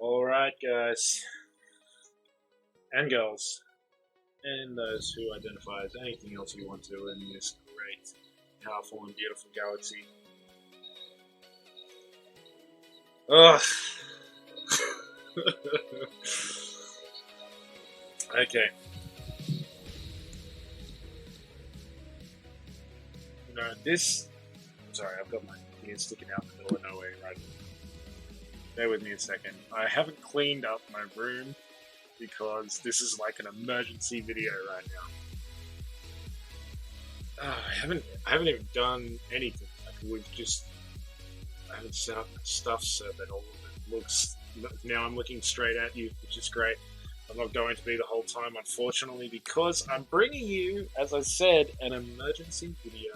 Alright, guys and girls, and those who identify as anything else you want to in this great, powerful, and beautiful galaxy. Ugh. Okay. You know, this. Sorry, I've got my ears sticking out in the middle of nowhere right now. Bear with me a second. I haven't cleaned up my room because this is like an emergency video right now. I haven't even done anything. Like I haven't set up my stuff so that all of it looks. Now I'm looking straight at you, which is great. I'm not going to be the whole time, unfortunately, because I'm bringing you, as I said, an emergency video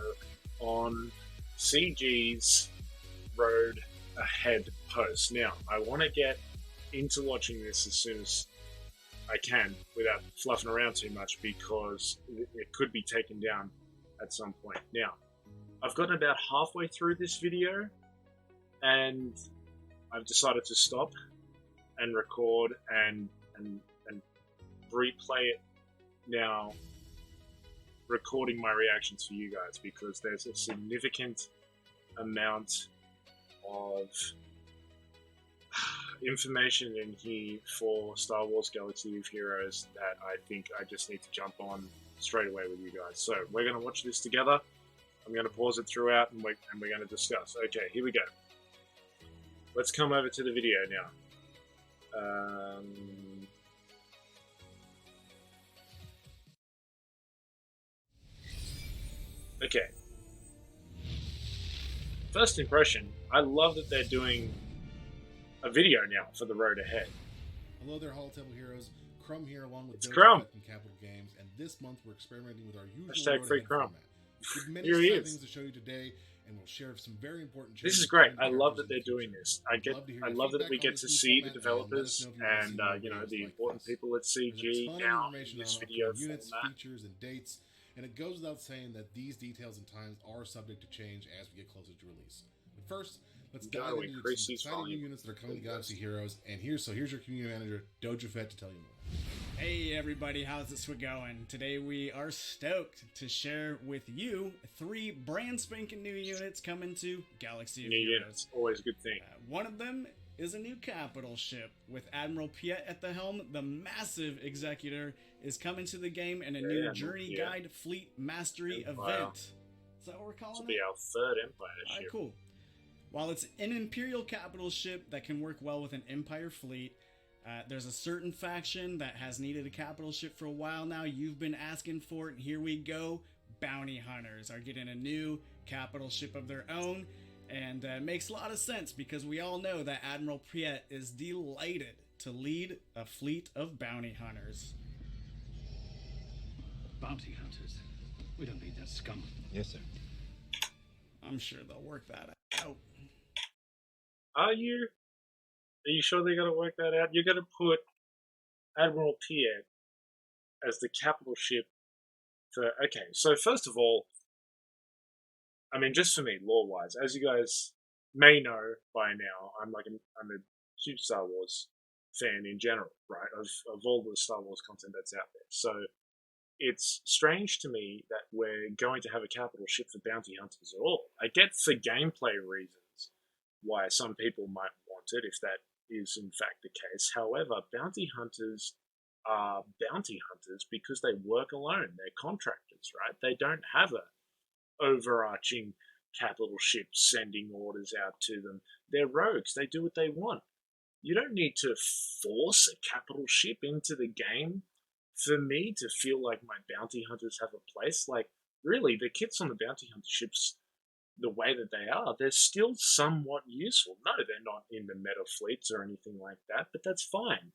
on CG's Road Ahead post. Now, I want to get into watching this as soon as I can without fluffing around too much because it could be taken down at some point. Now, I've gotten about halfway through this video and I've decided to stop and record and replay it now, recording my reactions for you guys because there's a significant amount of information in here for Star Wars Galaxy of Heroes that I think I just need to jump on straight away with you guys. So we're going to watch this together. I'm going to pause it throughout and we're going to discuss. Okay, here we go. Let's come over to the video now. Okay. First impression, I love that they're doing a video now for the road ahead. Hello there, Hall Table Heroes. Crumb here along with it's Crumb and Capital Games, and this month we're experimenting with our usual Hashtag free Crumb. We have many Here he is. things to show you today, and we'll share some very important changes. This is great. I love that they're doing this. I love that we get to see the developers and the important people at CG now in this video units, format. Features, and dates. And it goes without saying that these details and times are subject to change as we get closer to release. But first, let's dive into some exciting new units that are coming to Galaxy Heroes. And here's your community manager, Dojafet, to tell you more. Hey everybody, how's this going? Today we are stoked to share with you 3 brand spanking new units coming to Galaxy Heroes. New units, always a good thing. One of them is a new capital ship with Admiral Piet at the helm. The massive Executor is coming to the game in a new Journey Guide Fleet Mastery event. Is that what we're calling it? This will be our 3rd Empire ship. Alright, cool. While it's an Imperial capital ship that can work well with an Empire fleet, there's a certain faction that has needed a capital ship for a while now. You've been asking for it, and here we go. Bounty Hunters are getting a new capital ship of their own, and it makes a lot of sense because we all know that Admiral Piet is delighted to lead a fleet of bounty hunters. Bounty hunters? We don't need that scum. Yes, sir. I'm sure they'll work that out. Are you sure they're going to work that out? You're going to put Admiral Piet as the capital ship for... Okay, so first of all, I mean, just for me, lore-wise, as you guys may know by now, I'm a huge Star Wars fan in general, right? Of all the Star Wars content that's out there. So it's strange to me that we're going to have a capital ship for bounty hunters at all. I get for gameplay reasons why some people might want it, if that is in fact the case. However, bounty hunters are bounty hunters because they work alone. They're contractors, right? They don't have a overarching capital ship sending orders out to them. They're rogues. They do what they want. You don't need to force a capital ship into the game for me to feel like my bounty hunters have a place. Like, really, the kits on the bounty hunter ships, the way that they are, they're still somewhat useful. No, they're not in the meta fleets or anything like that, but that's fine.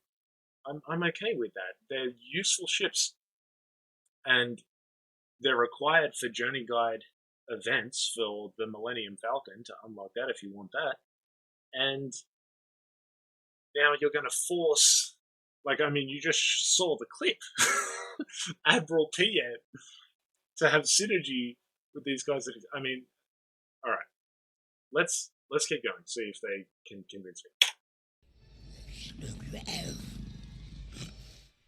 I'm okay with that. They're useful ships, and they're required for Journey Guide events for the Millennium Falcon to unlock that if you want that. And now you're going to force, like, I mean, you just saw the clip, Admiral Piet to have synergy with these guys. I mean, all right, let's keep going. See if they can convince me.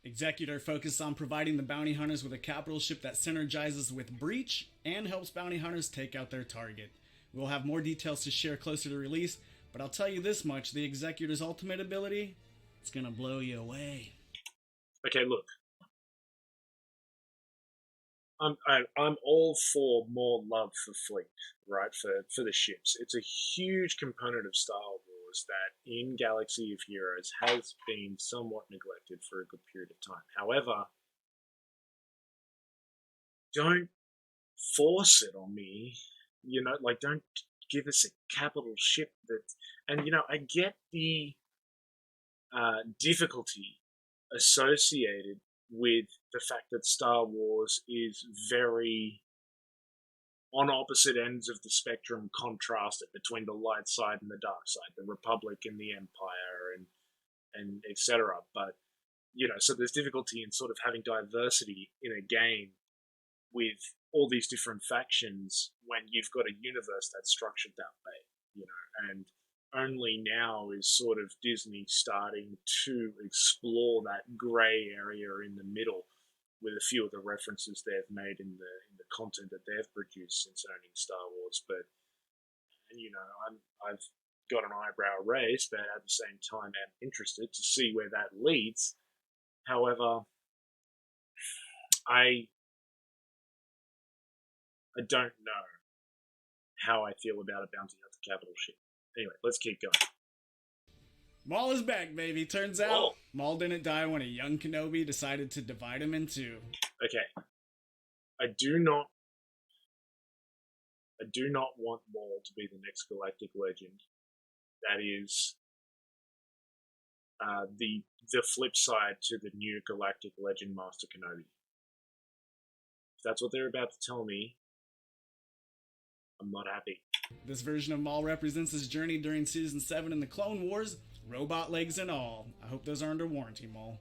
Executor focuses on providing the bounty hunters with a capital ship that synergizes with Breach and helps bounty hunters take out their target. We'll have more details to share closer to release, but I'll tell you this much, the Executor's ultimate ability, it's gonna blow you away. Okay, look. I'm all for more love for fleet, right? For the ships. It's a huge component of Star Wars that in Galaxy of Heroes has been somewhat neglected for a good period of time. However, don't force it on me. You know, like, don't give us a capital ship that... And, you know, I get the difficulty associated with the fact that Star Wars is very on opposite ends of the spectrum, contrasted between the light side and the dark side, the Republic and the Empire, and etc. But, you know, so there's difficulty in sort of having diversity in a game with all these different factions when you've got a universe that's structured that way, you know, and only now is sort of Disney starting to explore that grey area in the middle with a few of the references they've made in the content that they've produced since owning Star Wars. But, and, you know, I've got an eyebrow raised, but at the same time I'm interested to see where that leads. However, I don't know how I feel about a bounty hunter capital ship. Anyway, let's keep going. Maul is back, baby. Turns out Maul didn't die when a young Kenobi decided to divide him in two. Okay. I do not want Maul to be the next galactic legend. That is the flip side to the new galactic legend Master Kenobi. If that's what they're about to tell me, I'm not happy. This version of Maul represents his journey during Season 7 in the Clone Wars, robot legs and all. I hope those are under warranty, Maul.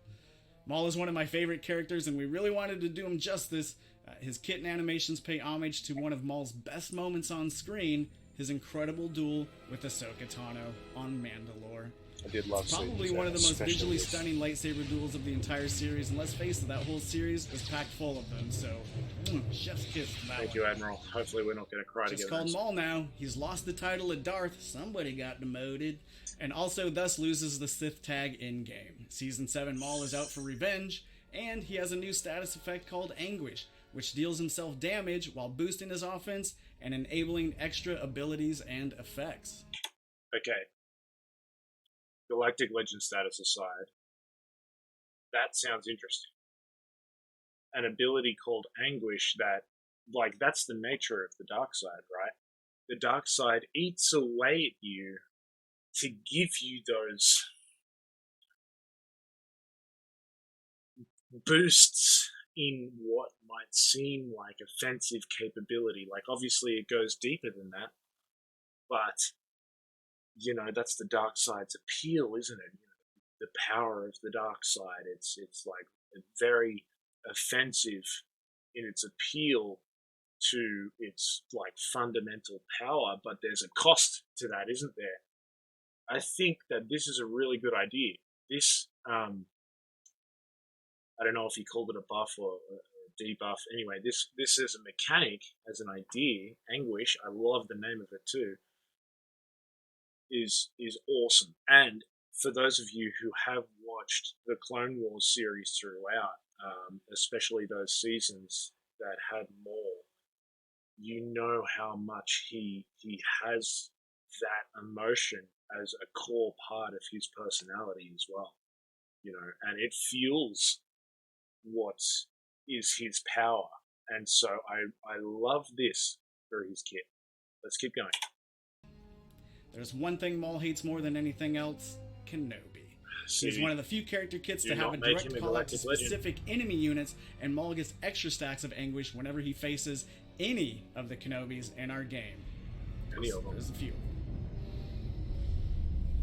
Maul is one of my favorite characters, and we really wanted to do him justice. His kit and animations pay homage to one of Maul's best moments on screen, his incredible duel with Ahsoka Tano on Mandalore. I did love it's probably one of the most visually stunning lightsaber duels of the entire series, and let's face it, that whole series is packed full of them, so chef's kiss for that. Thank you, Admiral. Hopefully we're not going to cry Just together. Just called Maul now. He's lost the title of Darth. Somebody got demoted. And also thus loses the Sith tag in-game. Season 7 Maul is out for revenge, and he has a new status effect called Anguish, which deals himself damage while boosting his offense and enabling extra abilities and effects. Okay. Galactic Legend status aside, that sounds interesting. An ability called Anguish that, like, that's the nature of the dark side, right? The dark side eats away at you to give you those boosts in what might seem like offensive capability. Like, obviously it goes deeper than that, but, you know, that's the dark side's appeal, isn't it? You know, the power of the dark side. It's like very offensive in its appeal to its, like, fundamental power, but there's a cost to that, isn't there? I think that this is a really good idea. This, I don't know if he called it a buff or a debuff. Anyway, this as a mechanic, as an idea, Anguish, I love the name of it too, is awesome. And for those of you who have watched the Clone Wars series throughout, especially those seasons that had Maul, you know how much he has that emotion as a core part of his personality as well, you know, and it fuels what is his power. And so I love this for his kit. Let's keep going. There's one thing Maul hates more than anything else: Kenobi. He's one of the few character kits to have a direct call out to specific enemy units, and Maul gets extra stacks of Anguish whenever he faces any of the Kenobis in our game. Any of them. There's a few.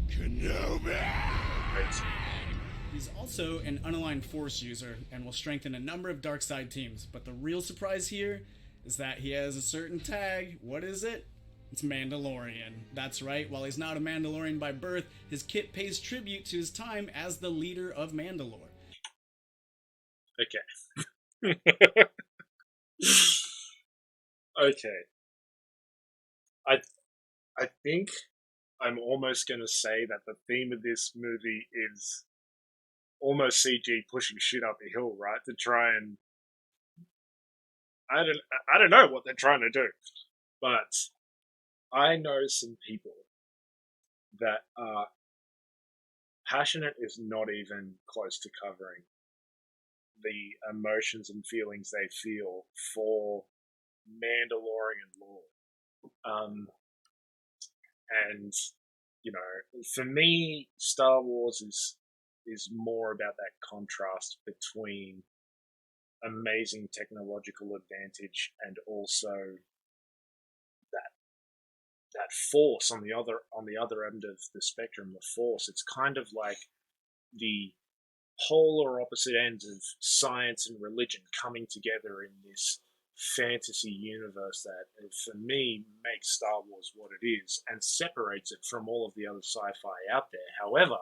Kenobi! He's also an unaligned Force user and will strengthen a number of dark side teams, but the real surprise here is that he has a certain tag. What is it? It's Mandalorian. That's right, while he's not a Mandalorian by birth, his kit pays tribute to his time as the leader of Mandalore. Okay. Okay. I think I'm almost going to say that the theme of this movie is almost CG pushing shit up a hill, right? To try and I don't know what they're trying to do, but I know some people that are passionate is not even close to covering the emotions and feelings they feel for Mandalorian lore. And you know, for me, Star Wars is more about that contrast between amazing technological advantage and also that force on the other end of the spectrum, the force. It's kind of like the polar opposite ends of science and religion coming together in this fantasy universe that, for me, makes Star Wars what it is and separates it from all of the other sci-fi out there. However,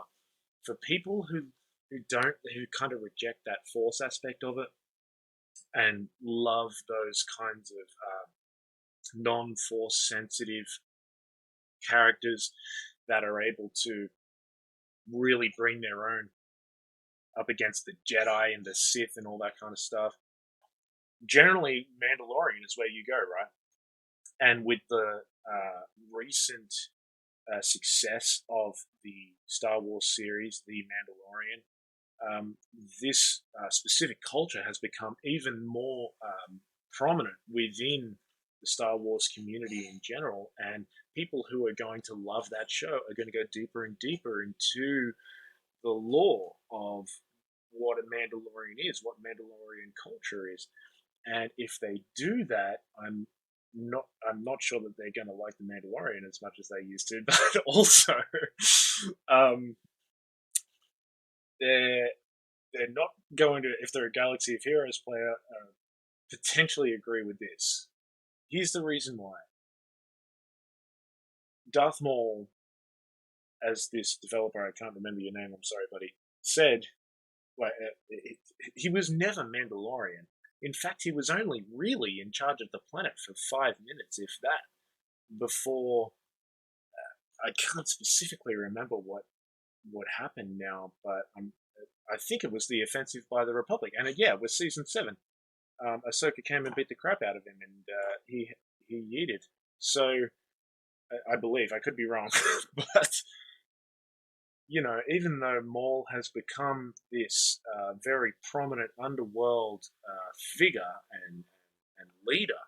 for people who kind of reject that force aspect of it and love those kinds of non-force sensitive characters that are able to really bring their own up against the Jedi and the Sith and all that kind of stuff, generally Mandalorian is where you go, right? And with the recent success of the Star Wars series, The Mandalorian, this specific culture has become even more prominent within the Star Wars community in general, and people who are going to love that show are going to go deeper and deeper into the lore of what a Mandalorian is, what Mandalorian culture is. And if they do that, I'm not sure that they're going to like the Mandalorian as much as they used to, but also they're not going to, if they're a Galaxy of Heroes player, potentially agree with this. Here's the reason why. Darth Maul, as this developer, I can't remember your name, I'm sorry, buddy, said, he was never Mandalorian. In fact, he was only really in charge of the planet for 5 minutes, if that, before I can't specifically remember what happened now, but I think it was the offensive by the Republic. And yeah, with Season 7, Ahsoka came and beat the crap out of him, and he yeeted. So, I believe, I could be wrong, but you know, even though Maul has become this very prominent underworld figure and leader,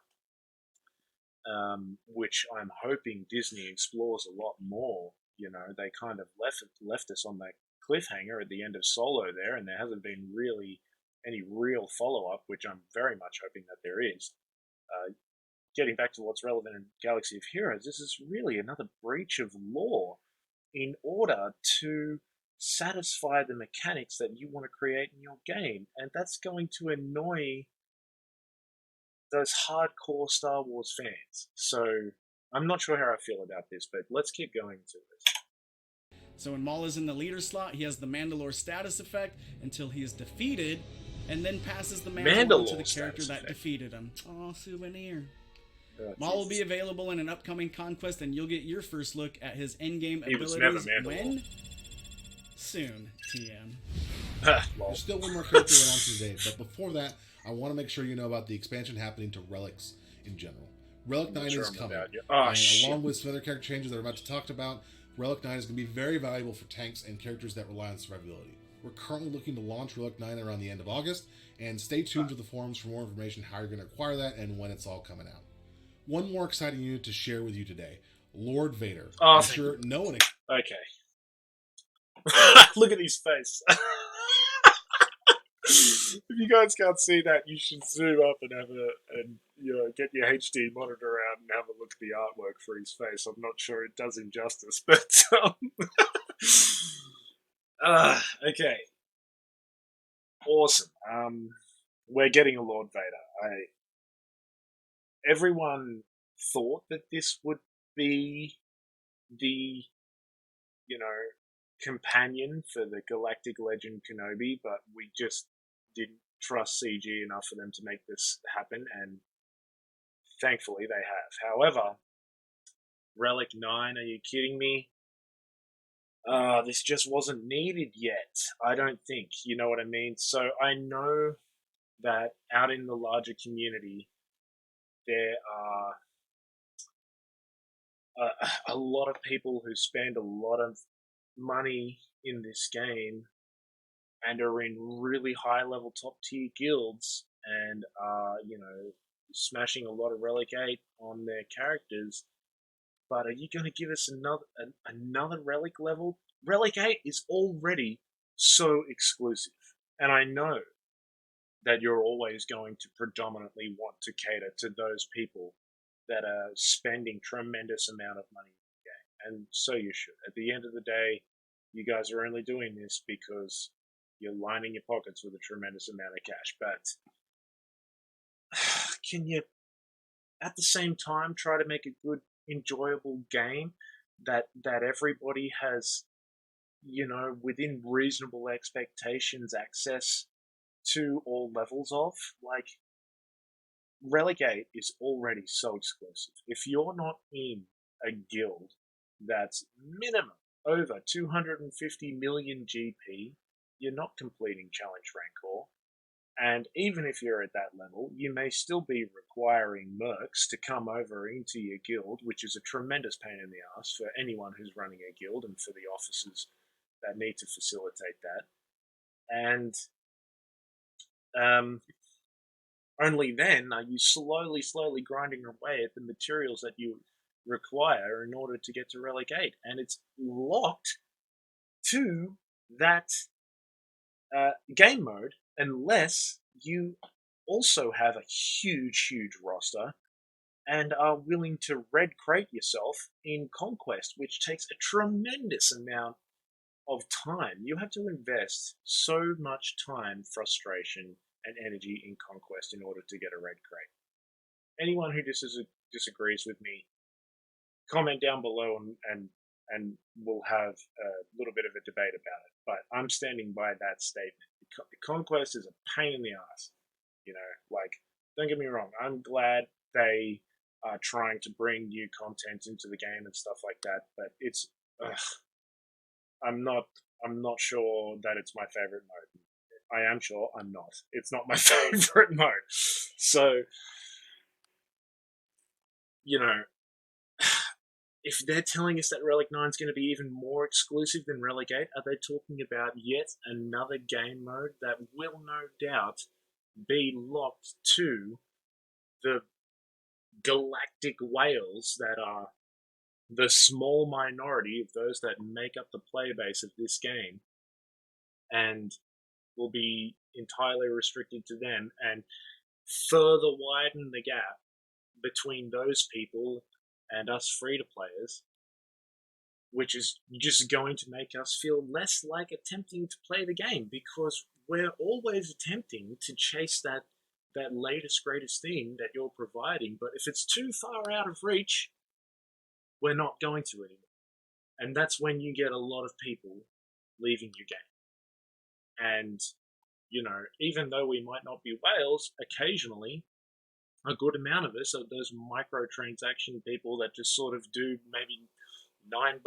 which I'm hoping Disney explores a lot more. You know, they kind of left us on that cliffhanger at the end of Solo there, and there hasn't been really any real follow-up, which I'm very much hoping that there is. Getting back to what's relevant in Galaxy of Heroes, this is really another breach of law in order to satisfy the mechanics that you want to create in your game. And that's going to annoy those hardcore Star Wars fans. So I'm not sure how I feel about this, but let's keep going to this. So when Maul is in the leader slot, he has the Mandalore status effect until he is defeated, and then passes the Mandalore to the character that defeated him. Aw, souvenir. Maul will be available in an upcoming Conquest, and you'll get your first look at his endgame abilities when? Soon, TM. There's still one more character announced today, but before that, I want to make sure you know about the expansion happening to Relics in general. Relic 9 is coming, along with some other character changes that we're about to talk about, Relic 9 is going to be very valuable for tanks and characters that rely on survivability. We're currently looking to launch Relic 9 around the end of August, and stay tuned to the forums for more information how you're going to acquire that and when it's all coming out. One more exciting unit to share with you today, Lord Vader. I'm sure no one... Okay. Look at his face. If you guys can't see that, you should zoom up and get your HD monitor out and have a look at the artwork for his face. I'm not sure it does him justice, but okay. Awesome. We're getting a Lord Vader. Everyone thought that this would be the, companion for the Galactic Legend Kenobi, but we just didn't trust CG enough for them to make this happen, and thankfully they have. However, Relic 9, are you kidding me? This just wasn't needed yet, I don't think. You know what I mean? So I know that out in the larger community, there are a lot of people who spend a lot of money in this game and are in really high level top tier guilds and are, smashing a lot of Relic 8 on their characters. But are you going to give us another Relic level? Relic 8 is already so exclusive. And I know that you're always going to predominantly want to cater to those people that are spending tremendous amount of money in the game. And so you should. At the end of the day, you guys are only doing this because you're lining your pockets with a tremendous amount of cash. But can you, at the same time, try to make a good, enjoyable game that everybody has, within reasonable expectations, access to all levels of? Like, Relic 8 is already so exclusive. If you're not in a guild that's minimum over 250 million GP, you're not completing Challenge Rancor. And even if you're at that level, you may still be requiring mercs to come over into your guild, which is a tremendous pain in the ass for anyone who's running a guild and for the officers that need to facilitate that. And only then are you slowly grinding away at the materials that you require in order to get to Relic 8. And it's locked to that game mode unless you also have a huge roster and are willing to red crate yourself in Conquest, which takes a tremendous amount of time. You have to invest so much time, frustration, and energy in Conquest in order to get a red crate. Anyone who disagrees with me, comment down below and we'll have a little bit of a debate about it. But I'm standing by that statement. Conquest is a pain in the ass. Don't get me wrong, I'm glad they are trying to bring new content into the game and stuff like that, but it's I'm not sure that it's my favorite mode. I am sure I'm not. It's not my favorite mode. So, if they're telling us that Relic 9 is going to be even more exclusive than Relic 8, are they talking about yet another game mode that will no doubt be locked to the galactic whales that are the small minority of those that make up the player base of this game, and will be entirely restricted to them and further widen the gap between those people and us free-to-players, which is just going to make us feel less like attempting to play the game, because we're always attempting to chase that latest, greatest thing that you're providing, but if it's too far out of reach, we're not going to anymore. And that's when you get a lot of people leaving your game. And, even though we might not be whales, occasionally a good amount of us are those microtransaction people that just sort of do maybe $9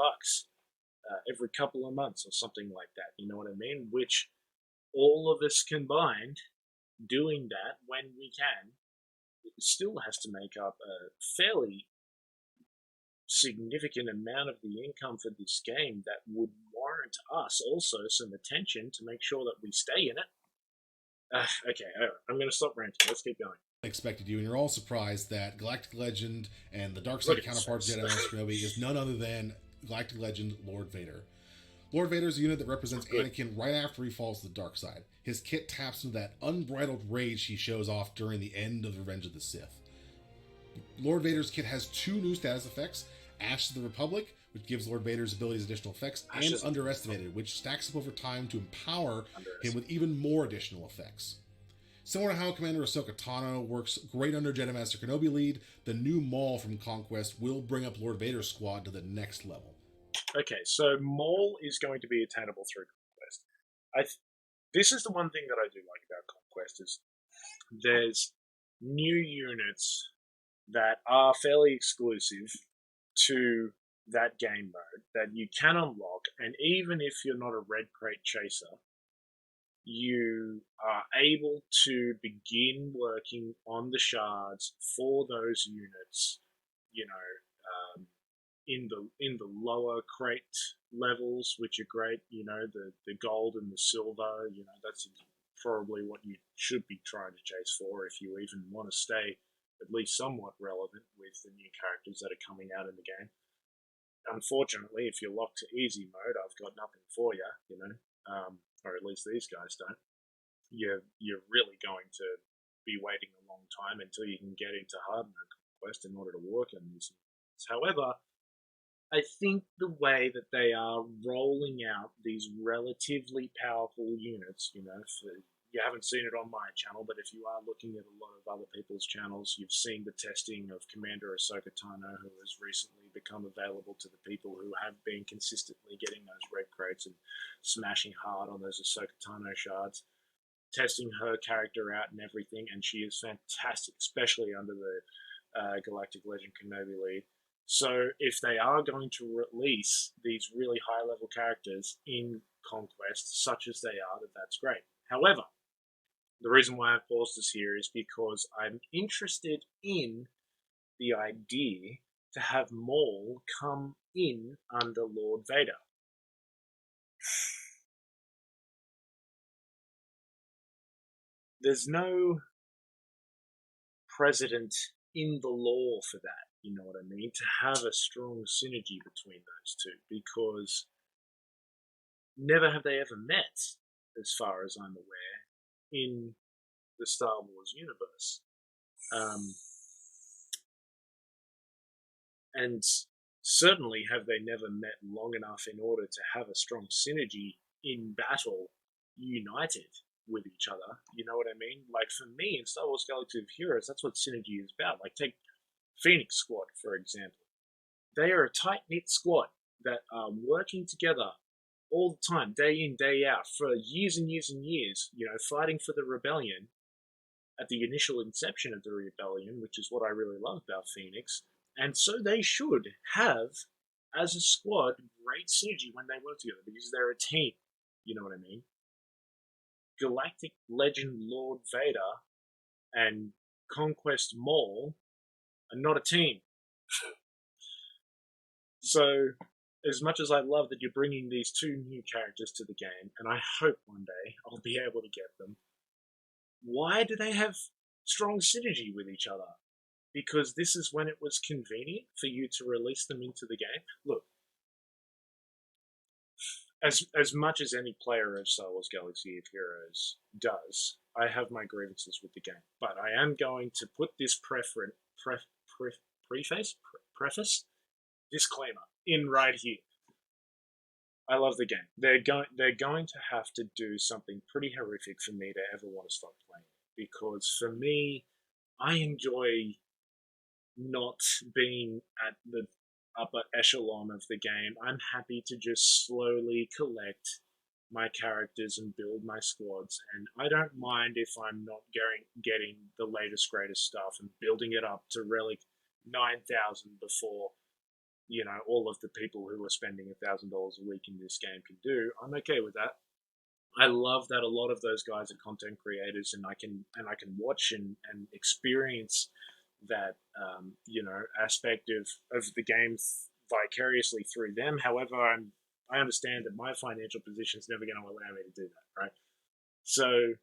every couple of months or something like that. You know what I mean? Which all of us combined doing that when we can, it still has to make up a fairly significant amount of the income for this game that would warrant us also some attention to make sure that we stay in it. Okay, I'm going to stop ranting. Let's keep going. Expected you, and you're all surprised that Galactic Legend and the dark side counterpart of Jedi Kenobi is none other than Galactic Legend Lord Vader. Lord Vader is a unit that represents Anakin right after he falls to the dark side. His kit taps into that unbridled rage he shows off during the end of Revenge of the Sith. Lord Vader's kit has 2 new status effects: Ashes of the Republic, which gives Lord Vader's abilities additional effects, and Underestimated, which stacks up over time to empower him with even more additional effects. Similar to how Commander Ahsoka Tano works great under Jedi Master Kenobi lead, the new Maul from Conquest will bring up Lord Vader's squad to the next level. Okay, so Maul is going to be attainable through Conquest. This is the one thing that I do like about Conquest is there's new units that are fairly exclusive to that game mode that you can unlock, and even if you're not a red crate chaser, you are able to begin working on the shards for those units, in the lower crate levels, which are great. The gold and the silver. That's probably what you should be trying to chase for if you even want to stay at least somewhat relevant with the new characters that are coming out in the game. Unfortunately, if you're locked to easy mode, I've got nothing for you, or at least these guys don't. You're really going to be waiting a long time until you can get into hard mode Conquest in order to work on these. However, I think the way that they are rolling out these relatively powerful units, you haven't seen it on my channel, but if you are looking at a lot of other people's channels, you've seen the testing of Commander Ahsoka Tano, who has recently become available to the people who have been consistently getting those red crates and smashing hard on those Ahsoka Tano shards. Testing her character out and everything, and she is fantastic, especially under the Galactic Legend Kenobi lead. So if they are going to release these really high-level characters in Conquest, such as they are, that's great. However, the reason why I've paused this here is because I'm interested in the idea to have Maul come in under Lord Vader. There's no precedent in the law for that, you know what I mean? To have a strong synergy between those two, because never have they ever met, as far as I'm aware, in the Star Wars universe. And certainly have they never met long enough in order to have a strong synergy in battle, united with each other. You know what I mean? Like, for me, in Star Wars Galaxy of Heroes, that's what synergy is about. Like, take Phoenix Squad, for example. They are a tight-knit squad that are working together all the time, day in, day out, for years and years and years, fighting for the rebellion at the initial inception of the rebellion, which is what I really love about Phoenix. And so they should have, as a squad, great synergy when they work together, because they're a team. You know what I mean? Galactic Legend Lord Vader and Conquest Maul are not a team. So, as much as I love that you're bringing these two new characters to the game, and I hope one day I'll be able to get them, why do they have strong synergy with each other? Because this is when it was convenient for you to release them into the game. Look, as much as any player of Star Wars Galaxy of Heroes does, I have my grievances with the game. But I am going to put this preface, disclaimer in right here. I love the game. They're going to have to do something pretty horrific for me to ever want to stop playing it. Because for me, I enjoy not being at the upper echelon of the game. I'm happy to just slowly collect my characters and build my squads, and I don't mind if I'm not getting the latest greatest stuff and building it up to Relic 9,000 before all of the people who are spending $1,000 a week in this game can do. I'm okay with that. I love that a lot of those guys are content creators, and I can watch and experience that aspect of the game vicariously through them. However, I understand that my financial position is never going to allow me to do that, right? So,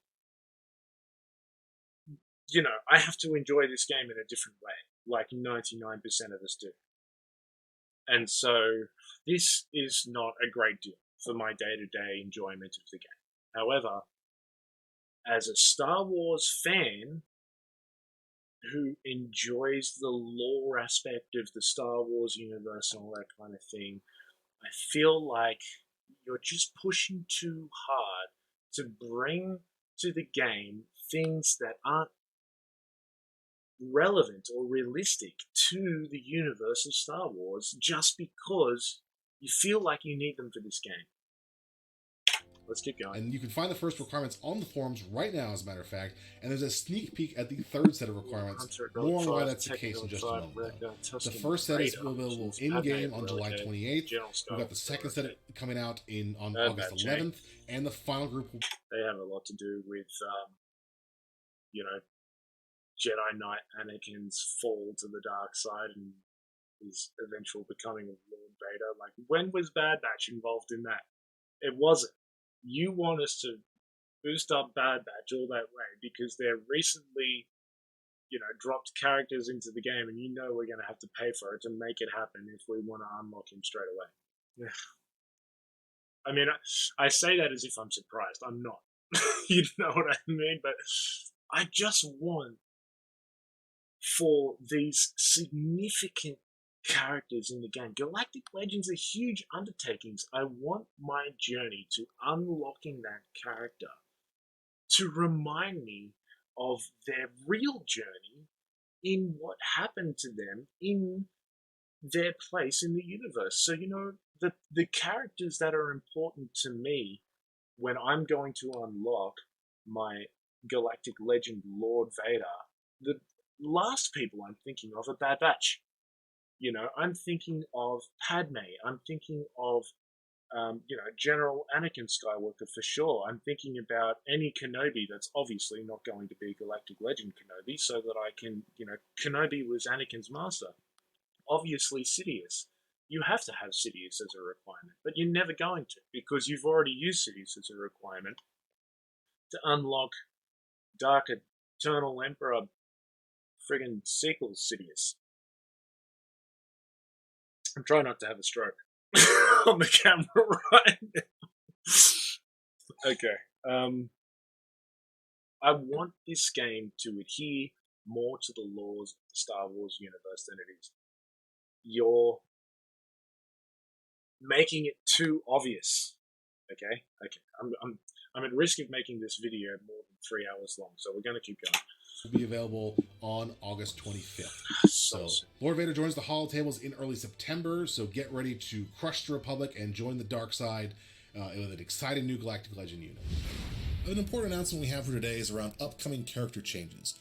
I have to enjoy this game in a different way, like 99% of us do. And so, this is not a great deal for my day-to-day enjoyment of the game. However, as a Star Wars fan who enjoys the lore aspect of the Star Wars universe and all that kind of thing, I feel like you're just pushing too hard to bring to the game things that aren't relevant or realistic to the universe of Star Wars just because you feel like you need them for this game. Let's keep going. And you can find the first requirements on the forums right now, as a matter of fact. And there's a sneak peek at the third set of requirements. More on why that's the case in just a moment, though. The first set is available in-game on July 28th. We've got the second set coming out on August 11th. And the final group will... They have a lot to do with, Jedi Knight Anakin's fall to the dark side and his eventual becoming of Lord Vader. Like, when was Bad Batch involved in that? It wasn't. You want us to boost up Bad Batch all that way because they're recently, dropped characters into the game, and we're going to have to pay for it to make it happen if we want to unlock him straight away. Yeah. I mean, I say that as if I'm surprised. I'm not. You know what I mean? But I just want for these significant characters in the game. Galactic Legends are huge undertakings. I want my journey to unlocking that character to remind me of their real journey in what happened to them in their place in the universe. So, the characters that are important to me when I'm going to unlock my Galactic Legend Lord Vader, the last people I'm thinking of are Bad Batch. I'm thinking of Padme. I'm thinking of, General Anakin Skywalker for sure. I'm thinking about any Kenobi that's obviously not going to be Galactic Legend Kenobi, so that I can, Kenobi was Anakin's master. Obviously Sidious. You have to have Sidious as a requirement, but you're never going to, because you've already used Sidious as a requirement to unlock Dark Eternal Emperor friggin' sequel Sidious. I'm trying not to have a stroke on the camera right now. Okay. I want this game to adhere more to the laws of the Star Wars universe than it is. You're making it too obvious. Okay. I'm at risk of making this video more than 3 hours long, so we're going to keep going. Will be available on August 25th. So Lord Vader joins the holotables in early September, so get ready to crush the Republic and join the dark side with an exciting new Galactic Legend unit. An important announcement we have for today is around upcoming character changes.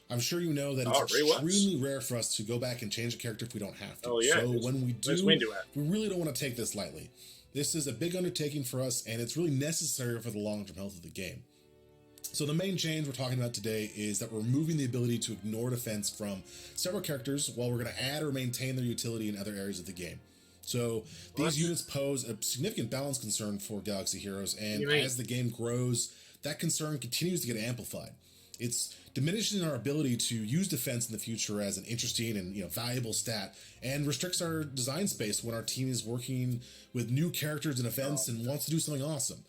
I'm sure you know that it's extremely rare for us to go back and change a character if we don't have to. So when we do, we really don't want to take this lightly. This is a big undertaking for us, and it's really necessary for the long-term health of the game. So the main change we're talking about today is that we're removing the ability to ignore defense from several characters, while we're going to add or maintain their utility in other areas of the game. So these units pose a significant balance concern for Galaxy Heroes, and as the game grows, that concern continues to get amplified. It's diminishing our ability to use defense in the future as an interesting and valuable stat, and restricts our design space when our team is working with new characters and events and wants to do something awesome.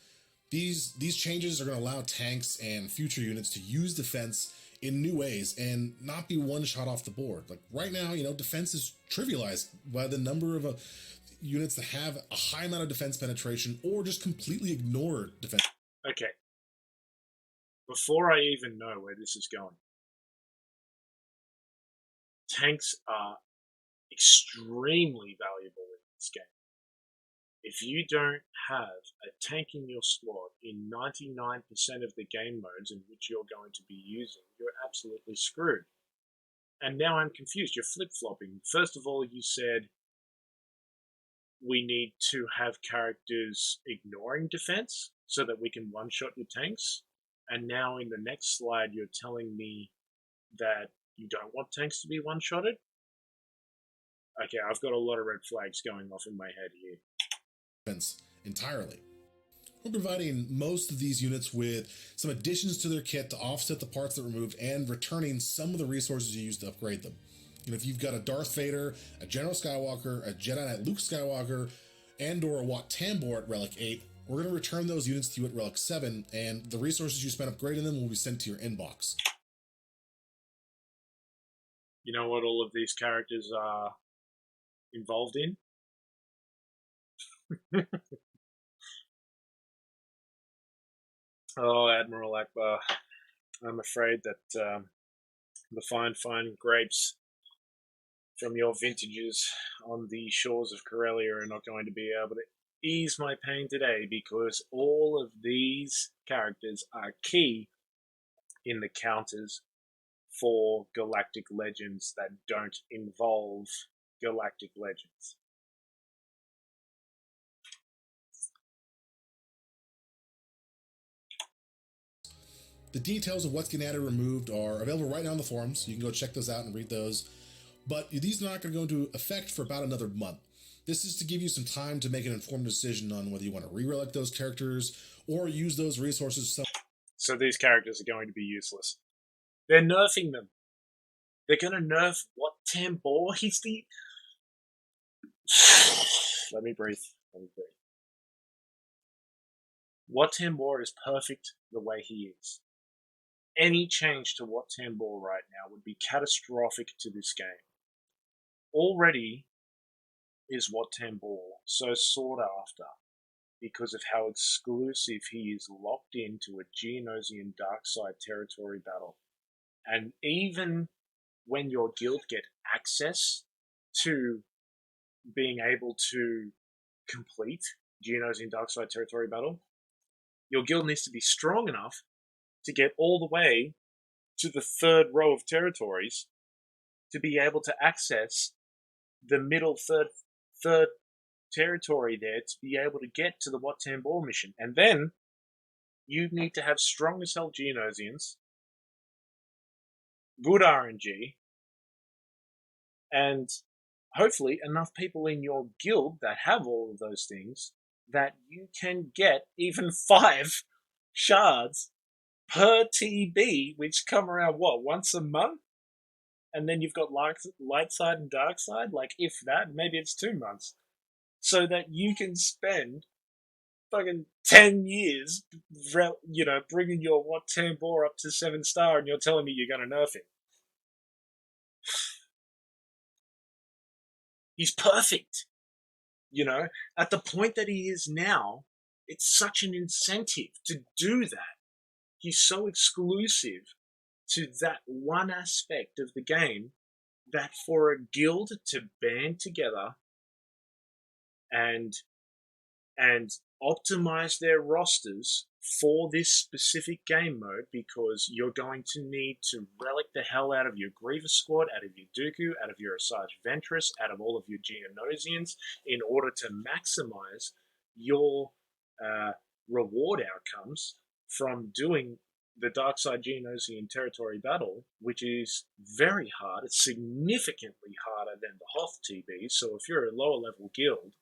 These changes are going to allow tanks and future units to use defense in new ways and not be one shot off the board. Like right now, defense is trivialized by the number of units that have a high amount of defense penetration or just completely ignore defense. Okay. Before I even know where this is going, tanks are extremely valuable in this game. If you don't have a tank in your squad in 99% of the game modes in which you're going to be using, you're absolutely screwed. And now I'm confused. You're flip-flopping. First of all, you said we need to have characters ignoring defense so that we can one-shot your tanks. And now in the next slide, you're telling me that you don't want tanks to be one-shotted? Okay, I've got a lot of red flags going off in my head here. Entirely. We're providing most of these units with some additions to their kit to offset the parts that were removed, and returning some of the resources you used to upgrade them. And if you've got a Darth Vader, a General Skywalker, a Jedi Knight Luke Skywalker, and or a Wat Tambor at Relic 8, we're going to return those units to you at Relic 7, and the resources you spent upgrading them will be sent to your inbox. You know what all of these characters are involved in? Oh, Admiral Akbar. I'm afraid that the fine grapes from your vintages on the shores of Corellia are not going to be able to ease my pain today, because all of these characters are key in the counters for galactic legends that don't involve galactic legends. The details of what's getting added or removed are available right now on the forums. You can go check those out and read those. But these are not going to go into effect for about another month. This is to give you some time to make an informed decision on whether you want to re-relic those characters or use those resources. So these characters are going to be useless. They're nerfing them. They're going to nerf what, Tambor? He's the... Let me breathe. Wat Tambor is perfect the way he is. Any change to Wat Tambor right now would be catastrophic to this game. Already is Wat Tambor so sought after because of how exclusive he is locked into a Geonosian Darkside territory battle. And even when your guild get access to being able to complete Geonosian Darkside territory battle, your guild needs to be strong enough to get all the way to the third row of territories to be able to access the middle third territory there, to be able to get to the Wat Tambor mission. And then you need to have strong as hell Geonosians, good RNG, and hopefully enough people in your guild that have all of those things that you can get even 5 shards per TB, which come around, what, once a month? And then you've got light side and dark side, like, if that, maybe it's 2 months. So that you can spend fucking 10 years, bringing your Wat Tambor up to 7-star, and you're telling me you're going to nerf him. He's perfect. At the point that he is now, it's such an incentive to do that. He's so exclusive to that one aspect of the game that for a guild to band together and optimize their rosters for this specific game mode, because you're going to need to relic the hell out of your Grievous squad, out of your Dooku, out of your Asajj Ventress, out of all of your Geonosians, in order to maximize your reward outcomes from doing the Darkside Geonosian territory battle, which is very hard. It's significantly harder than the Hoth TB, so if you're a lower level guild,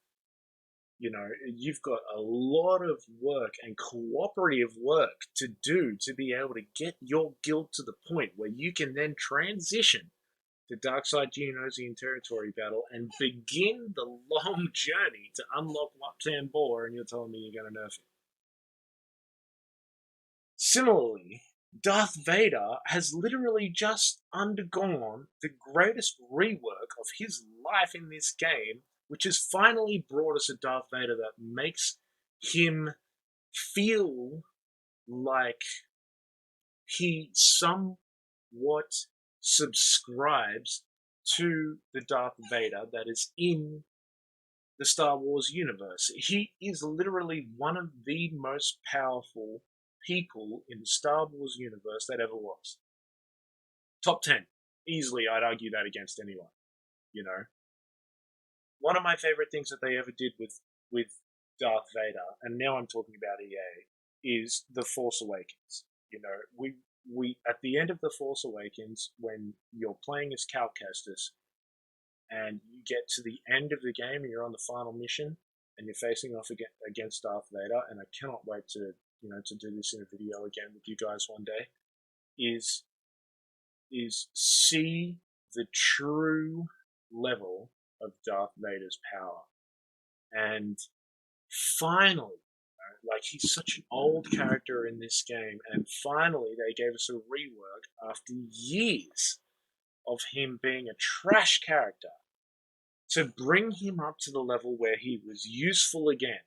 you've got a lot of work and cooperative work to do to be able to get your guild to the point where you can then transition to Darkside Geonosian territory battle and begin the long journey to unlock Wat Tambor, and you're telling me you're going to nerf it. Similarly, Darth Vader has literally just undergone the greatest rework of his life in this game, which has finally brought us a Darth Vader that makes him feel like he somewhat subscribes to the Darth Vader that is in the Star Wars universe. He is literally one of the most powerful people in the Star Wars universe that ever was. Top 10. Easily, I'd argue that against anyone. One of my favorite things that they ever did with Darth Vader, and now I'm talking about EA, is The Force Awakens. We at the end of The Force Awakens, when you're playing as Cal Kestis, and you get to the end of the game and you're on the final mission, and you're facing off against Darth Vader, and I cannot wait to do this in a video again with you guys one day, is see the true level of Darth Vader's power. And finally, he's such an old character in this game, and finally they gave us a rework after years of him being a trash character to bring him up to the level where he was useful again.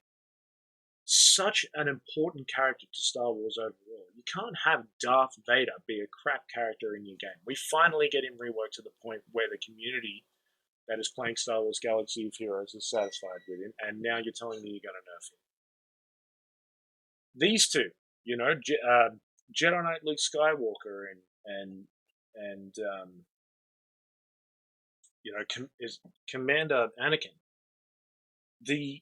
such an important character to Star Wars overall. You can't have Darth Vader be a crap character in your game. We finally get him reworked to the point where the community that is playing Star Wars Galaxy of Heroes is satisfied with him, and now you're telling me you're going to nerf him. These two, Jedi Knight Luke Skywalker and Commander Anakin. The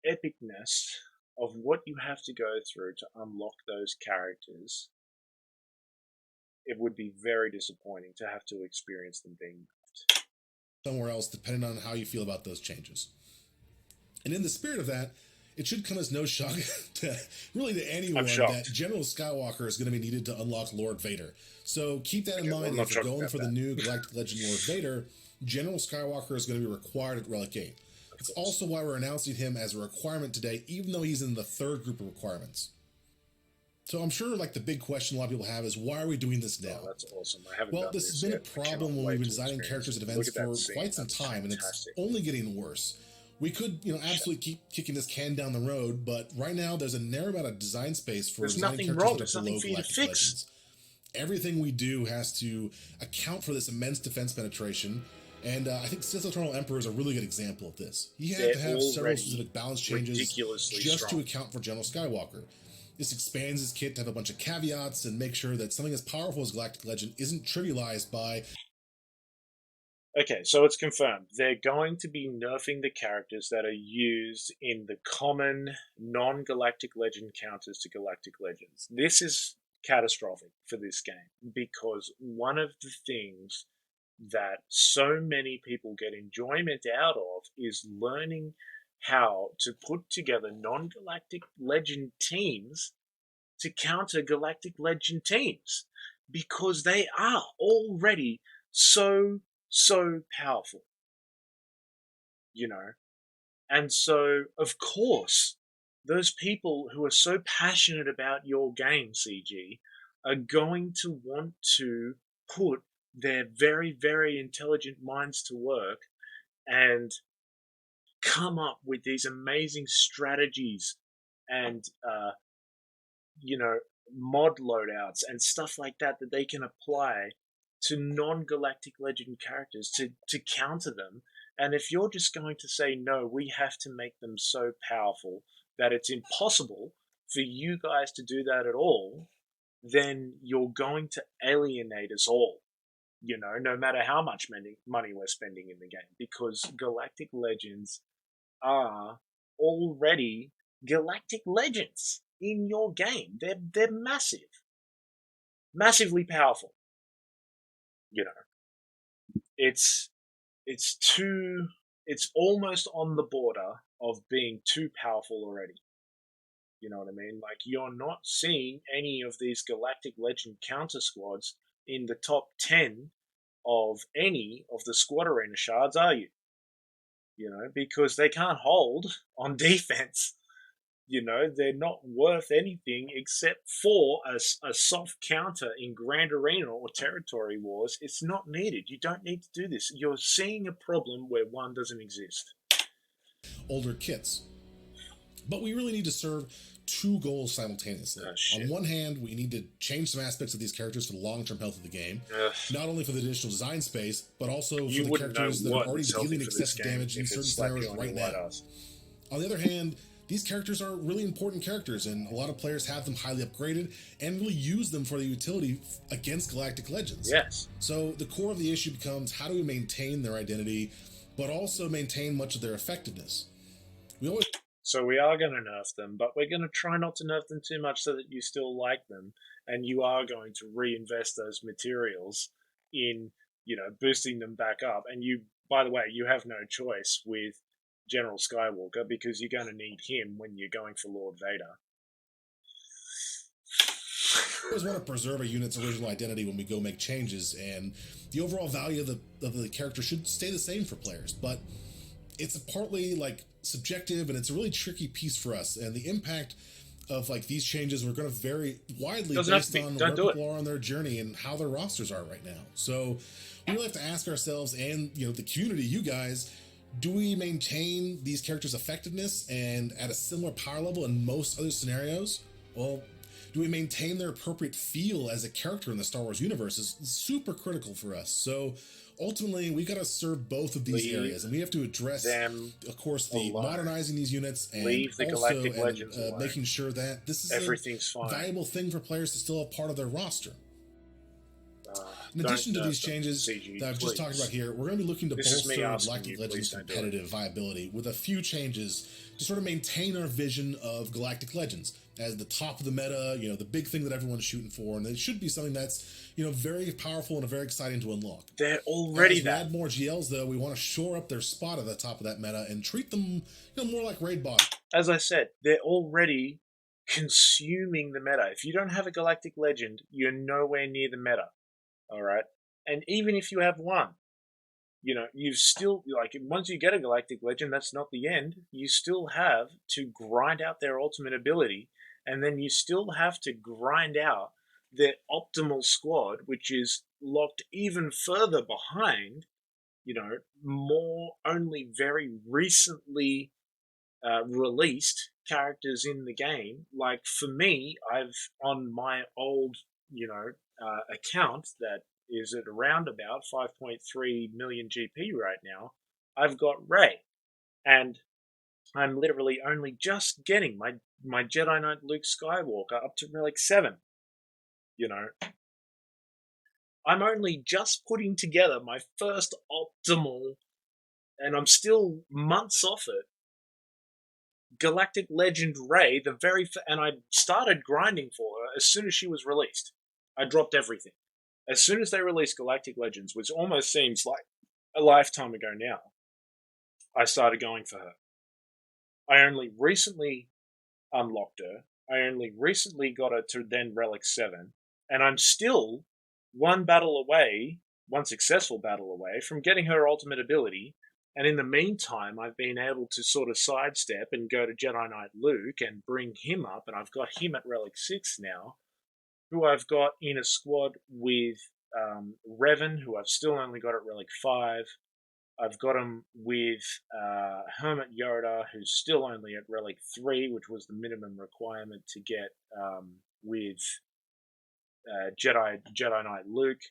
epicness of what you have to go through to unlock those characters, it would be very disappointing to have to experience them being nerfed somewhere else, depending on how you feel about those changes. And in the spirit of that, it should come as no shock to anyone that General Skywalker is going to be needed to unlock Lord Vader. So keep that in mind if you're going for the new Galactic Legend Lord Vader. General Skywalker is going to be required at Relic 8. It's also why we're announcing him as a requirement today, even though he's in the third group of requirements. So I'm sure the big question a lot of people have is, why are we doing this now? Oh, that's awesome. I haven't well, this has been a problem when we've been designing characters at events for quite some time, and it's only getting worse. We could, absolutely keep kicking this can down the road, but right now there's a narrow amount of design space for designing characters that are below Galactic Legends. Everything we do has to account for this immense defense penetration, and I think Sith Eternal Emperor is a really good example of this. He had to have several specific balance changes just to account for General Skywalker. This expands his kit to have a bunch of caveats and make sure that something as powerful as Galactic Legend isn't trivialized by... Okay, so it's confirmed. They're going to be nerfing the characters that are used in the common non-Galactic Legend counters to Galactic Legends. This is catastrophic for this game because one of the things that so many people get enjoyment out of is learning how to put together non-Galactic Legend teams to counter Galactic Legend teams because they are already so powerful, and so of course those people who are so passionate about your game, CG, are going to want to put their very, very intelligent minds to work and come up with these amazing strategies and mod loadouts and stuff like that they can apply to non-Galactic Legend characters to counter them. And if you're just going to say, no, we have to make them so powerful that it's impossible for you guys to do that at all, then you're going to alienate us all, no matter how much money we're spending in the game, because Galactic Legends are already Galactic Legends in your game. They're massive. Massively powerful. It's almost on the border of being too powerful already. You know what I mean? You're not seeing any of these Galactic Legend counter squads in the top 10 of any of the squad arena shards, are you? Because they can't hold on defense. They're not worth anything except for a soft counter in Grand Arena or Territory Wars. It's not needed. You don't need to do this. You're seeing a problem where one doesn't exist. Older kits. But we really need to serve two goals simultaneously. On one hand, we need to change some aspects of these characters for the long-term health of the game, not only for the additional design space, but also for the characters that are already dealing excessive damage in certain scenarios right now. On the other hand, these characters are really important characters, and a lot of players have them highly upgraded and really use them for the utility against Galactic Legends. Yes. So the core of the issue becomes, how do we maintain their identity, but also maintain much of their effectiveness? So we are going to nerf them, but we're going to try not to nerf them too much so that you still like them, and you are going to reinvest those materials in, boosting them back up. And you, by the way, you have no choice with General Skywalker because you're going to need him when you're going for Lord Vader. We always want to preserve a unit's original identity when we go make changes, and the overall value of the character should stay the same for players, but it's partly subjective, and it's a really tricky piece for us, and the impact of these changes are going to vary widely based on where people are on their journey and how their rosters are right now. So we really have to ask ourselves and the community, you guys, Do we maintain these characters' effectiveness and at a similar power level in most other scenarios? Well, do we maintain their appropriate feel as a character in the Star Wars universe is super critical for us. So ultimately, we got to serve both of these areas, and we have to address, of course, the modernizing these units and also making sure that this is a valuable thing for players to still have part of their roster. In addition to these changes that I've just talked about here, we're going to be looking to bolster Galactic Legends' competitive viability with a few changes to sort of maintain our vision of Galactic Legends as the top of the meta, the big thing that everyone's shooting for, and it should be something that's, very powerful and very exciting to unlock. They're already that. As we add more GLs, though, we want to shore up their spot at the top of that meta and treat them, more like raid boss. As I said, they're already consuming the meta. If you don't have a Galactic Legend, you're nowhere near the meta. All right. And even if you have one, you've still, once you get a Galactic Legend, that's not the end. You still have to grind out their ultimate ability, and then you still have to grind out their optimal squad, which is locked even further behind, more only very recently released characters in the game. Like, for me, I've, on my old, account that is at around about 5.3 million GP right now, I've got Rey, and I'm literally only just getting my Jedi Knight Luke Skywalker up to Relic 7. I'm only just putting together my first optimal, and I'm still months off it, Galactic Legend Rey, and I started grinding for her as soon as she was released. I dropped everything. As soon as they released Galactic Legends, which almost seems like a lifetime ago now, I started going for her. I only recently unlocked her. I only recently got her to then Relic 7, and I'm still one successful battle away from getting her ultimate ability. And in the meantime, I've been able to sort of sidestep and go to Jedi Knight Luke and bring him up, and I've got him at Relic 6 now, who I've got in a squad with Revan, who I've still only got at Relic 5. I've got him with Hermit Yoda, who's still only at Relic 3, which was the minimum requirement to get with Jedi Knight Luke,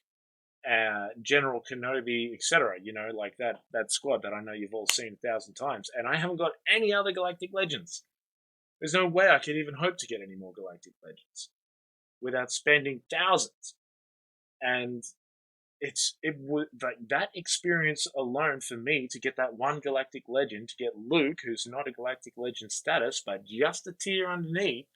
General Kenobi, etc. Like that squad that I know you've all seen 1,000 times. And I haven't got any other Galactic Legends. There's no way I could even hope to get any more Galactic Legends without spending thousands. And that experience alone for me to get that one Galactic Legend, to get Luke, who's not a Galactic Legend status, but just a tier underneath,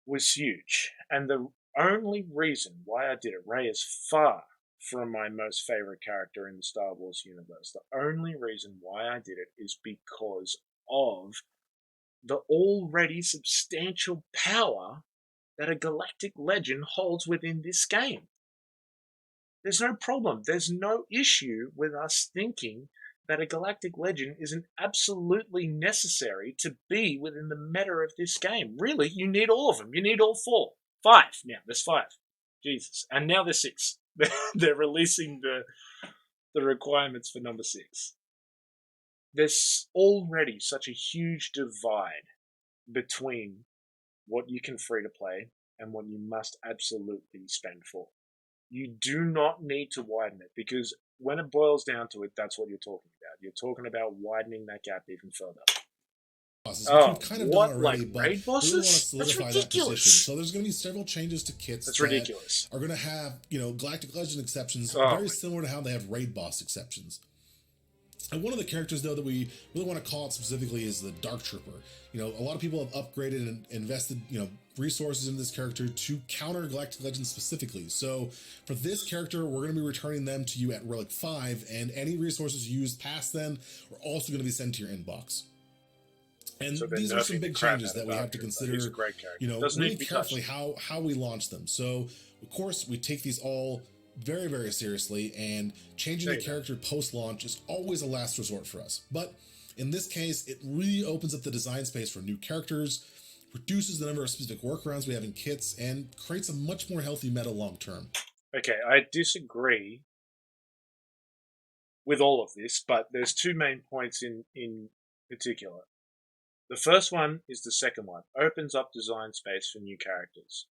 was huge. And the only reason why I did it, Rey is far from my most favorite character in the Star Wars universe. The only reason why I did it is because of the already substantial power that a Galactic Legend holds within this game. There's no problem. There's no issue with us thinking that a Galactic Legend isn't absolutely necessary to be within the meta of this game. Really, you need all of them. You need all 4. 5 now. There's 5. Jesus. And now there's 6. They're releasing the requirements for number 6. There's already such a huge divide between what you can free to play and what you must absolutely spend for. You do not need to widen it, because when it boils down to it, that's what you're talking about. You're talking about widening that gap even further. Raid bosses? That's ridiculous. So there's going to be several changes to kits. That's ridiculous. Are going to have, Galactic Legend exceptions, very similar to how they have raid boss exceptions. And one of the characters, though, that we really want to call out specifically is the Dark Trooper. A lot of people have upgraded and invested, resources in this character to counter Galactic Legends specifically. So for this character, we're going to be returning them to you at Relic 5, and any resources used past then are also going to be sent to your inbox. And so these are some big changes that we have to consider, really carefully how we launch them. So, of course, we take these all very, very seriously, and changing the character post-launch is always a last resort for us. But in this case, it really opens up the design space for new characters, reduces the number of specific workarounds we have in kits, and creates a much more healthy meta long-term. Okay, I disagree with all of this, but there's two main points in particular. The first one is the second one. Opens up design space for new characters.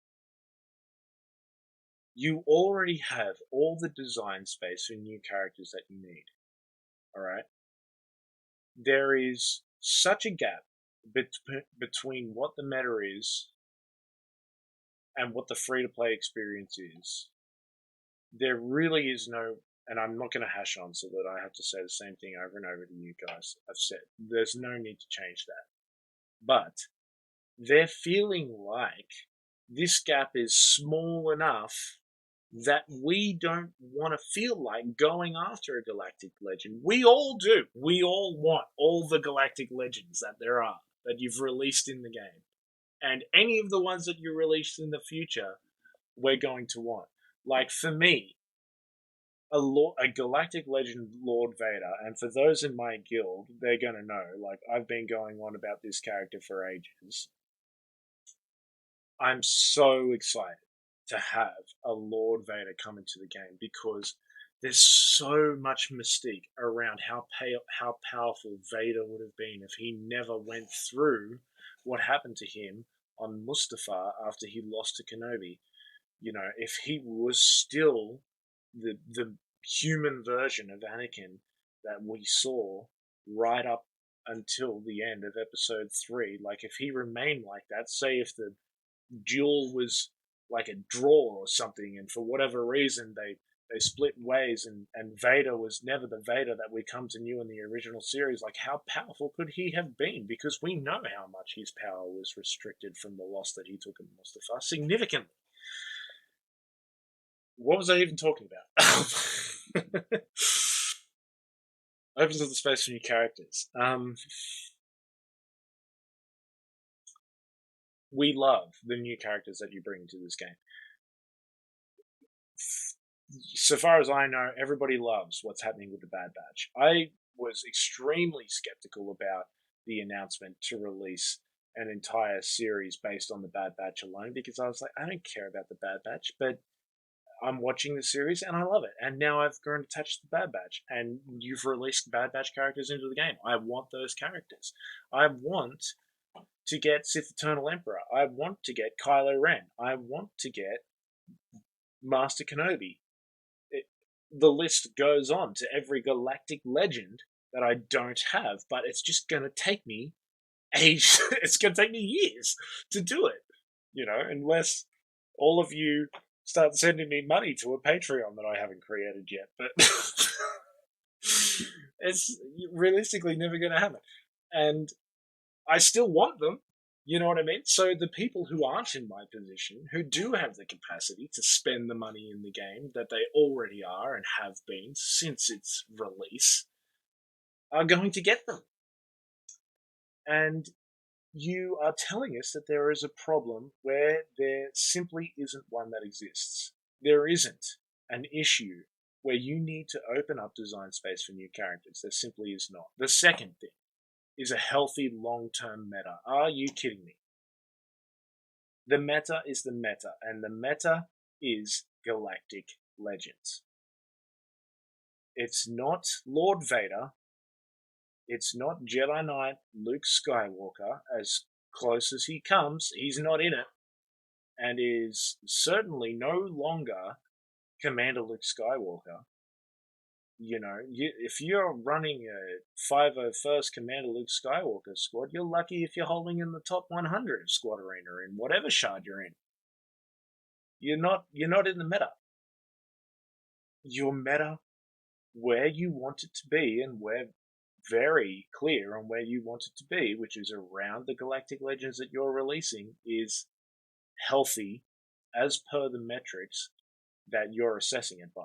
You already have all the design space for new characters that you need. Alright? There is such a gap between what the meta is and what the free-to-play experience is. There really is no, and I'm not going to hash on so that I have to say the same thing over and over to you guys. I've said there's no need to change that. But they're feeling like this gap is small enough that we don't want to feel like going after a galactic legend. We all do. We all want all the galactic legends that there are, that you've released in the game. And any of the ones that you release in the future, we're going to want. Like, for me, a galactic legend Lord Vader, and for those in my guild, they're going to know, like, I've been going on about this character for ages. I'm so excited to have a Lord Vader come into the game because there's so much mystique around how powerful Vader would have been if he never went through what happened to him on Mustafar after he lost to Kenobi. You know, if he was still the human version of Anakin that we saw right up until the end of episode 3, like if he remained like that, say if the duel was like a draw or something, and for whatever reason they split ways, and Vader was never the Vader that we come to know in the original series, like how powerful could he have been? Because we know how much his power was restricted from the loss that he took in Mustafar, significantly. What was I even talking about? Opens up the space for new characters. We love the new characters that you bring to this game. So far as I know, everybody loves what's happening with the Bad Batch. I was extremely skeptical about the announcement to release an entire series based on the Bad Batch alone, because I was like, I don't care about the Bad Batch, but I'm watching the series and I love it. And now I've grown attached to the Bad Batch, and you've released Bad Batch characters into the game. I want those characters. I want to get Sith Eternal Emperor. I want to get Kylo Ren. I want to get Master Kenobi. The list goes on to every galactic legend that I don't have, but it's just going to take me it's going to take me years to do it, you know, unless all of you start sending me money to a Patreon that I haven't created yet. But it's realistically never going to happen. And I still want them, you know what I mean? So the people who aren't in my position, who do have the capacity to spend the money in the game that they already are and have been since its release, are going to get them. And you are telling us that there is a problem where there simply isn't one that exists. There isn't an issue where you need to open up design space for new characters. There simply is not. The second thing is a healthy long-term meta. Are you kidding me? The meta is the meta, and the meta is Galactic Legends. It's not Lord Vader. It's not Jedi Knight Luke Skywalker. As close as he comes, he's not in it, and is certainly no longer Commander Luke Skywalker. You know, if you're running a 501st Commander Luke Skywalker squad, you're lucky if you're holding in the top 100 squad arena in whatever shard you're in. You're not in the meta. Your meta, where you want it to be, and we're very clear on where you want it to be, which is around the Galactic Legends that you're releasing, is healthy as per the metrics that you're assessing it by.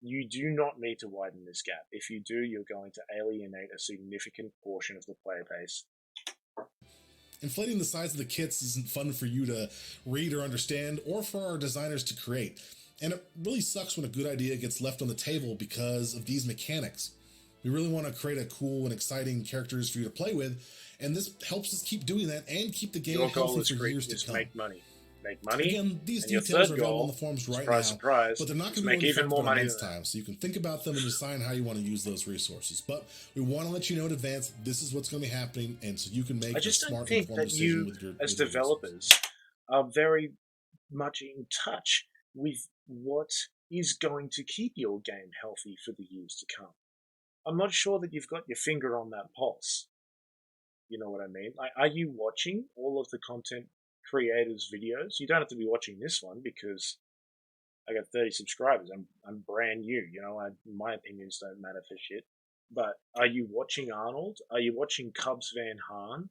You do not need to widen this gap. If you do, you're going to alienate a significant portion of the player base. Inflating the size of the kits isn't fun for you to read or understand, or for our designers to create. And it really sucks when a good idea gets left on the table because of these mechanics. We really want to create a cool and exciting characters for you to play with, and this helps us keep doing that and keep the game healthy for years to come. Make money. make money. Again, these and your details third are available goal, on the forums right surprise, now, surprise, but they're not is going to make be even more money next than time. So you can think about them and decide how you want to use those resources. But we want to let you know in advance this is what's going to be happening, and so you can make a smart, informed decision with your resources. As developers, are very much in touch with what is going to keep your game healthy for the years to come. I'm not sure that you've got your finger on that pulse. You know what I mean? Like, are you watching all of the content creators' videos? You don't have to be watching this one because I got 30 subscribers. I'm brand new. You know, my opinions don't matter for shit. But are you watching Arnold? Are you watching Cubs Van Haan?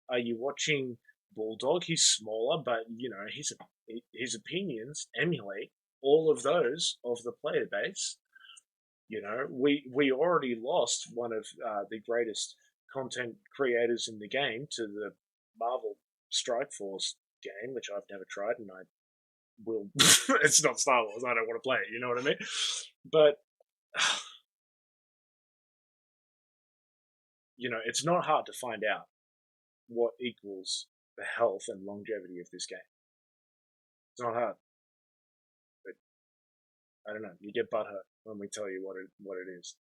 Are you watching Bulldog? He's smaller, but you know his opinions emulate all of those of the player base. You know, we already lost one of the greatest content creators in the game to the Marvel Strike Force game, which I've never tried, and I will. It's not Star Wars. I don't want to play it. You know what I mean? But you know, it's not hard to find out what equals the health and longevity of this game. It's not hard. But I don't know. You get butthurt when we tell you what it is.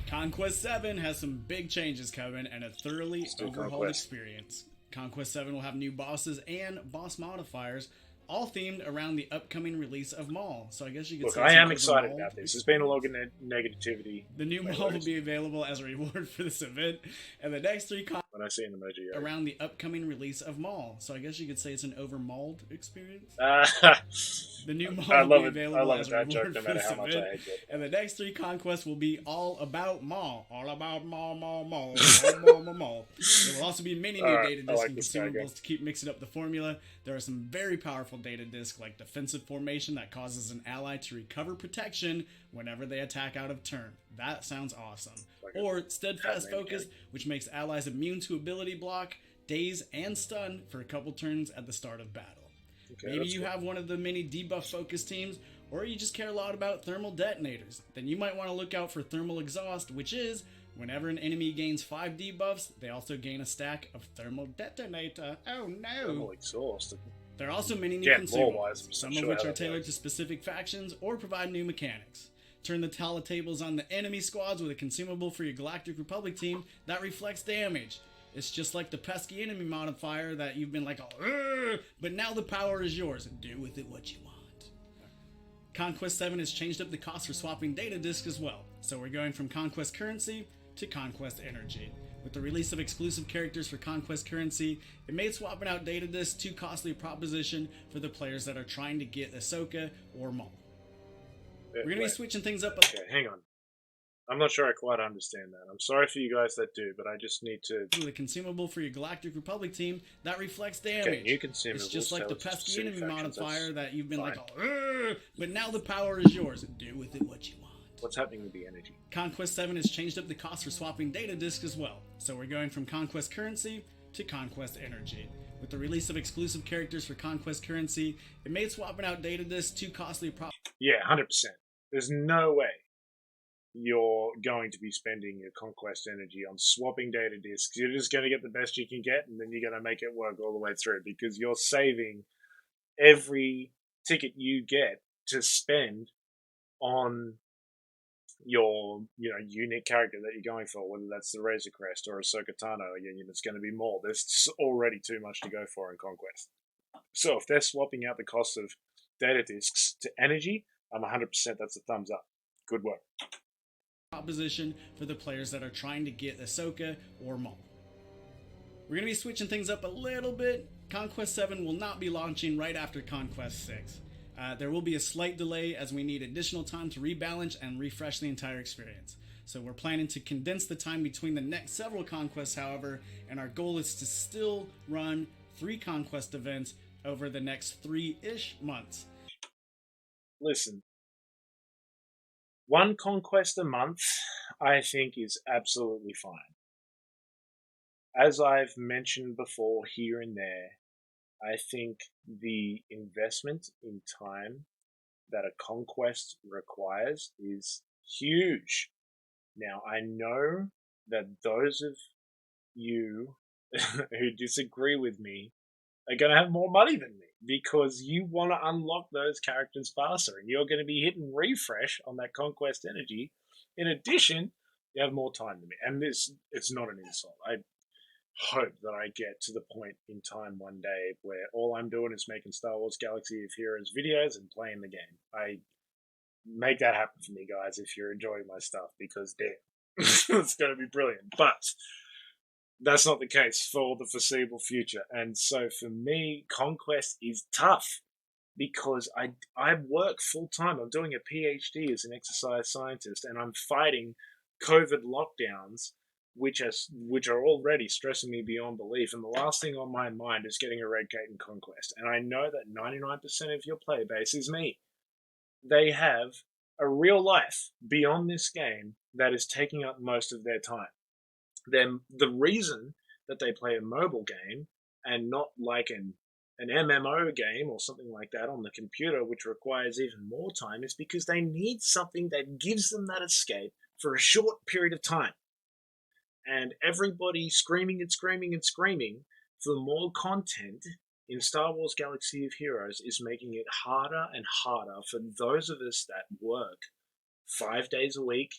Conquest 7 has some big changes coming and a thoroughly overhauled experience. Conquest 7 will have new bosses and boss modifiers, all themed around the upcoming release of Maul. So I guess you could say I am excited about this. There's been a lot of negativity. The new Maul will be available as a reward for this event, and the next three when I see an emoji around the upcoming release of Maul. So I guess you could say it's an over-mauled experience. The new Maul will be available as a reward for this event, and the next three conquests will be all about Maul. All about Maul, Maul, Maul, Maul, Maul, Maul. There will also be many new data discs and consumables to keep mixing up the formula. There are some very powerful data discs like Defensive Formation that causes an ally to recover protection whenever they attack out of turn. That sounds awesome. Or Steadfast Focus, which makes allies immune to ability block, daze, and stun for a couple turns at the start of battle. Maybe you have one of the many debuff focus teams, or you just care a lot about thermal detonators. Then you might want to look out for Thermal Exhaust, which is, whenever an enemy gains 5 debuffs, they also gain a stack of Thermal Detonator. Oh no! Thermal Exhaust. There are also many new consumables, some of which are tailored to specific factions or provide new mechanics. Turn the tally tables on the enemy squads with a consumable for your Galactic Republic team that reflects damage. It's just like the pesky enemy modifier that you've been like, but now the power is yours. Do with it what you want. Conquest 7 has changed up the cost for swapping data discs as well. So we're going from Conquest Currency to Conquest Energy. With the release of exclusive characters for Conquest Currency, it made swapping out data discs too costly a proposition for the players that are trying to get Ahsoka or Maul. We're going to be switching things up. Okay, hang on. I'm not sure I quite understand that. I'm sorry for you guys that do, but I just need to... With a consumable for your Galactic Republic team that reflects damage. Okay, new consumables. It's just like the pesky enemy modifier that you've been fine. Like, but now the power is yours. Do with it what you want. What's happening with the energy? Conquest 7 has changed up the cost for swapping data discs as well. So we're going from Conquest Currency to Conquest Energy. With the release of exclusive characters for Conquest Currency, it made swapping out data discs too costly a proposition. Yeah, 100%. There's no way you're going to be spending your Conquest energy on swapping data discs. You're just going to get the best you can get, and then you're going to make it work all the way through because you're saving every ticket you get to spend on your unique character that you're going for, whether that's the Razor Crest or Ahsoka Tano. It's going to be more. There's already too much to go for in Conquest. So if they're swapping out the cost of data discs to energy, I'm 100%. That's a thumbs up. Good work. Proposition for the players that are trying to get Ahsoka or Maul. We're going to be switching things up a little bit. Conquest 7 will not be launching right after Conquest 6. There will be a slight delay as we need additional time to rebalance and refresh the entire experience. So we're planning to condense the time between the next several conquests, however, and our goal is to still run 3 conquest events over the next 3-ish months. Listen, 1 conquest a month, I think, is absolutely fine. As I've mentioned before here and there, I think the investment in time that a conquest requires is huge. Now, I know that those of you who disagree with me are going to have more money than me because you want to unlock those characters faster, and you're going to be hitting refresh on that Conquest energy. In addition, you have more time than me, and it's not an insult. I hope that I get to the point in time one day where all I'm doing is making Star Wars Galaxy of Heroes videos and playing the game. I make that happen for me, guys, if you're enjoying my stuff, because damn, it's going to be brilliant. But that's not the case for the foreseeable future. And so for me, Conquest is tough because I work full time. I'm doing a PhD as an exercise scientist, and I'm fighting COVID lockdowns, which are already stressing me beyond belief. And the last thing on my mind is getting a red gate in Conquest. And I know that 99% of your player base is me. They have a real life beyond this game that is taking up most of their time. Then the reason that they play a mobile game and not like an MMO game or something like that on the computer, which requires even more time, is because they need something that gives them that escape for a short period of time. And everybody screaming and screaming and screaming for more content in Star Wars Galaxy of Heroes is making it harder and harder for those of us that work 5 days a week,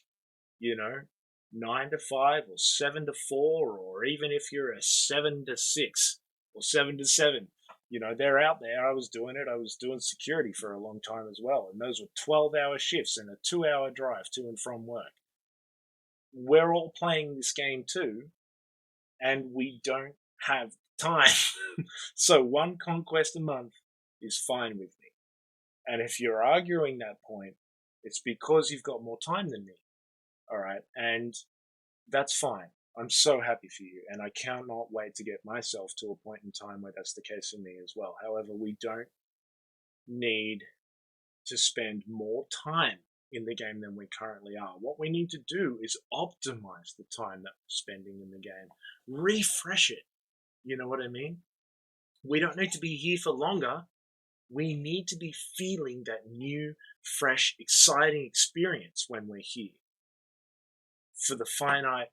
9 to 5 or 7 to 4, or even if you're a 7 to 6 or 7 to 7, they're out there. I was doing it. I was doing security for a long time as well. And those were 12-hour shifts and a 2-hour drive to and from work. We're all playing this game too, and we don't have time. So one Conquest a month is fine with me. And if you're arguing that point, it's because you've got more time than me. All right. And that's fine. I'm so happy for you. And I cannot wait to get myself to a point in time where that's the case for me as well. However, we don't need to spend more time in the game than we currently are. What we need to do is optimize the time that we're spending in the game. Refresh it. You know what I mean? We don't need to be here for longer. We need to be feeling that new, fresh, exciting experience when we're here for the finite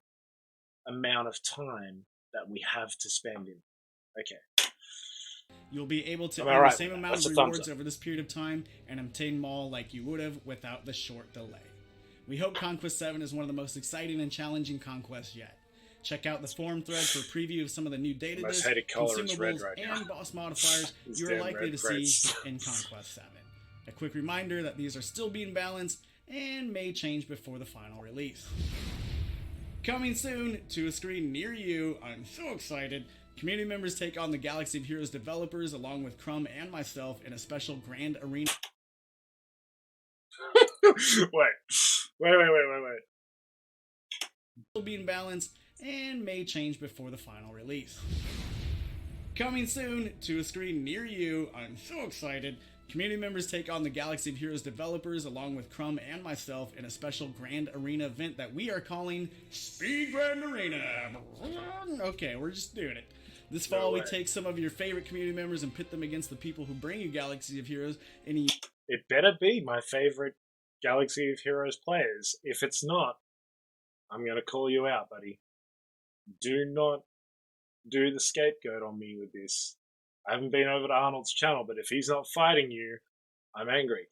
amount of time that we have to spend in. Okay. You'll be able to earn the same amount of rewards over this period of time and obtain them all like you would have without the short delay. We hope Conquest 7 is one of the most exciting and challenging conquests yet. Check out the forum thread for a preview of some of the new data discs, consumables, and boss modifiers you are likely to see in Conquest 7. A quick reminder that these are still being balanced and may change before the final release. Coming soon to a screen near you, I'm so excited. Community members take on the Galaxy of Heroes developers along with Crumb and myself in a special Grand Arena. Wait. Still being balanced and may change before the final release. Coming soon to a screen near you, I'm so excited. Community members take on the Galaxy of Heroes developers along with Crumb and myself in a special Grand Arena event that we are calling Speed Grand Arena. Okay, we're just doing it. This fall, we take some of your favorite community members and pit them against the people who bring you Galaxy of Heroes. It better be my favorite Galaxy of Heroes players. If it's not, I'm going to call you out, buddy. Do not do the scapegoat on me with this. I haven't been over to Arnold's channel, but if he's not fighting you, I'm angry.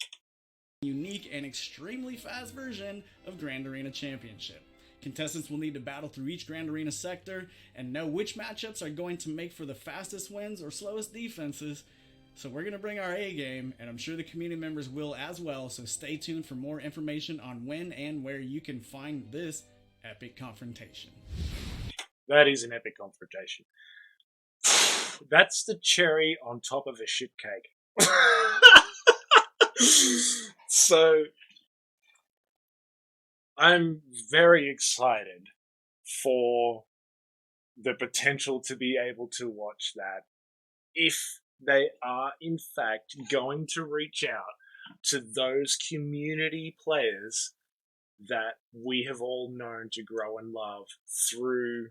Unique and extremely fast version of Grand Arena Championship. Contestants will need to battle through each Grand Arena sector and know which matchups are going to make for the fastest wins or slowest defenses. So we're going to bring our A game, and I'm sure the community members will as well, so stay tuned for more information on when and where you can find this epic confrontation. That is an epic confrontation. That's the cherry on top of a shit cake. So, I'm very excited for the potential to be able to watch that if they are in fact going to reach out to those community players that we have all known to grow and love through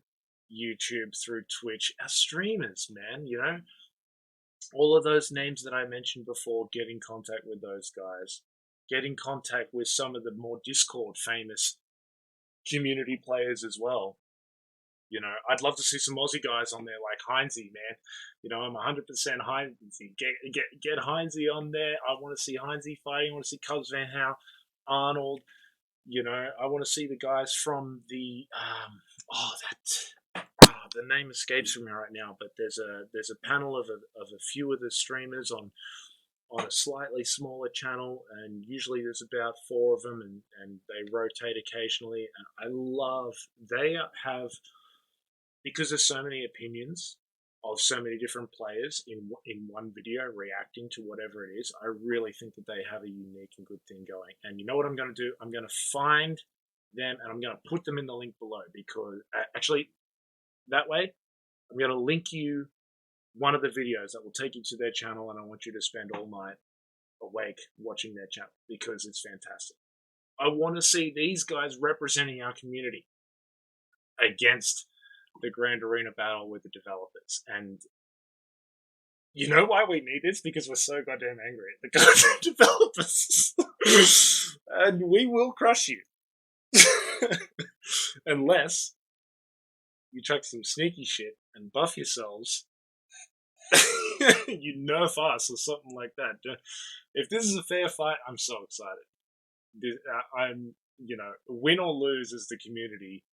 YouTube, through Twitch, our streamers, man, all of those names that I mentioned before, get in contact with those guys. Get in contact with some of the more Discord famous community players as well. You know, I'd love to see some Aussie guys on there like Heinzie, man. You know, I'm 100% Heinzie. Get Heinzie on there. I want to see Heinzie fighting. I want to see Cubs Van Hout, Arnold. You know, I want to see the guys from the the name escapes from me right now. But there's a panel of a few of the streamers on a slightly smaller channel, and usually there's about 4 of them, and they rotate occasionally. And I love they have, because there's so many opinions of so many different players in one video reacting to whatever it is. I really think that they have a unique and good thing going. And you know what I'm going to do? I'm going to find them and I'm going to put them in the link below, because actually that way I'm going to link you one of the videos that will take you to their channel, and I want you to spend all night awake watching their channel because it's fantastic. I want to see these guys representing our community against the Grand Arena battle with the developers. And you know why we need this? Because we're so goddamn angry at the goddamn developers. And we will crush you. Unless you chuck some sneaky shit and buff yourselves. You nerf us or something like that. If this is a fair fight, I'm so excited. I'm, you know, win or lose as the community,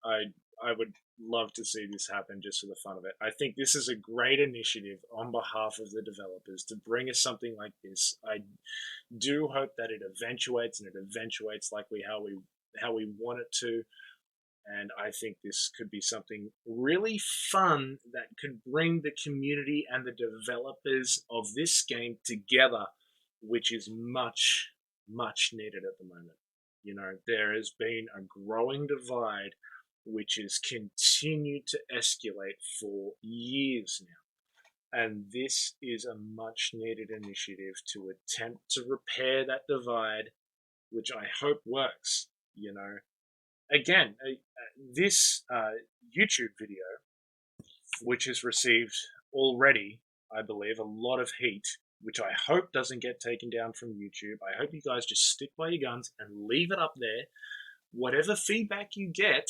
I would love to see this happen just for the fun of it. I think this is a great initiative on behalf of the developers to bring us something like this. I do hope that it eventuates, and it eventuates like how we want it to. And I think this could be something really fun that could bring the community and the developers of this game together, which is much, much needed at the moment. You know, there has been a growing divide which has continued to escalate for years now. And this is a much needed initiative to attempt to repair that divide, which I hope works, you know. Again, this YouTube video, which has received already, I believe, a lot of heat, which I hope doesn't get taken down from YouTube. I hope you guys just stick by your guns and leave it up there. Whatever feedback you get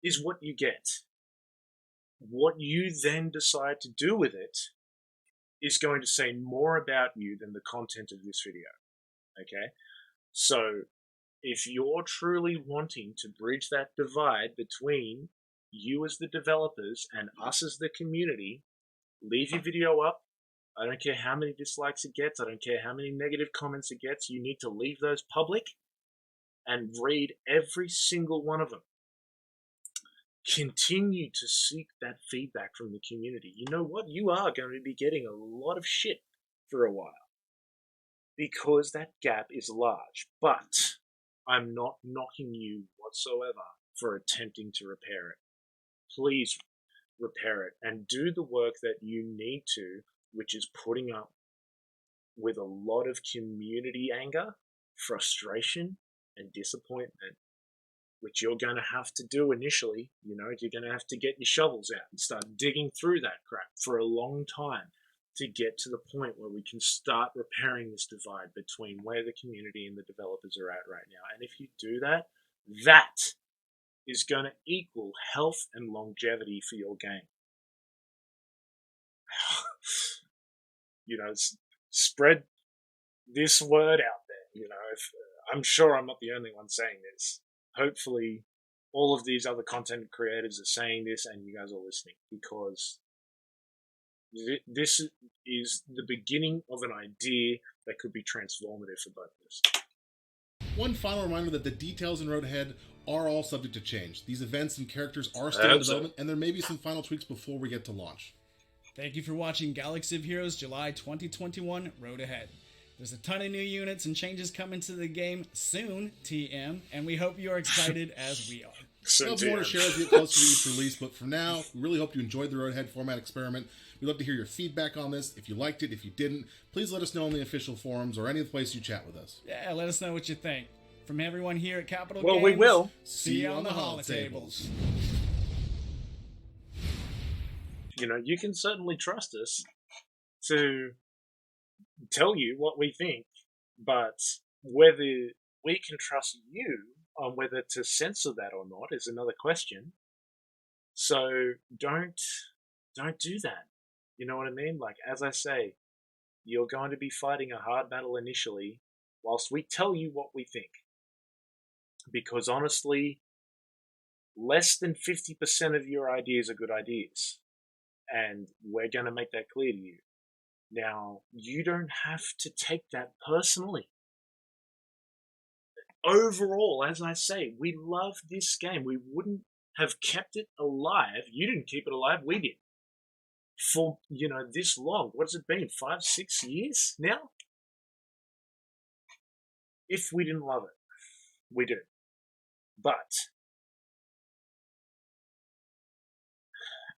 is what you get. What you then decide to do with it is going to say more about you than the content of this video. Okay? So, if you're truly wanting to bridge that divide between you as the developers and us as the community, leave your video up. I don't care how many dislikes it gets. I don't care how many negative comments it gets. You need to leave those public and read every single one of them. Continue to seek that feedback from the community. You know what? You are going to be getting a lot of shit for a while because that gap is large. But I'm not knocking you whatsoever for attempting to repair it. Please repair it and do the work that you need to, which is putting up with a lot of community anger, frustration, and disappointment, which you're going to have to do initially. You know, you're going to have to get your shovels out and start digging through that crap for a long time to get to the point where we can start repairing this divide between where the community and the developers are at right now. And if you do that, that is going to equal health and longevity for your game. You know, spread this word out there. You know, I'm sure I'm not the only one saying this. Hopefully, all of these other content creators are saying this and you guys are listening, because this is the beginning of an idea that could be transformative for both of us. One final reminder that the details in Road Ahead are all subject to change. These events and characters are still in development, and there may be some final tweaks before we get to launch. Thank you for watching Galaxy of Heroes July 2021 Road Ahead. There's a ton of new units and changes coming to the game soon, TM, and we hope you are excited as we are. We'll have more to share as we get closer to each release, but for now, we really hope you enjoyed the Road Ahead format experiment. We'd love to hear your feedback on this. If you liked it, if you didn't, please let us know in the official forums or any of the places you chat with us. Yeah, let us know what you think. From everyone here at Capital Games, we will. See you on the holotables. You know, you can certainly trust us to tell you what we think, but whether we can trust you on whether to censor that or not is another question. So don't do that. You know what I mean? Like, as I say, you're going to be fighting a hard battle initially, whilst we tell you what we think. Because honestly, less than 50% of your ideas are good ideas. And we're going to make that clear to you. Now, you don't have to take that personally. Overall, as I say, we love this game. We wouldn't have kept it alive. You didn't keep it alive, we did. For, this long. What has it been? 5, 6 years now? If we didn't love it, we do. But,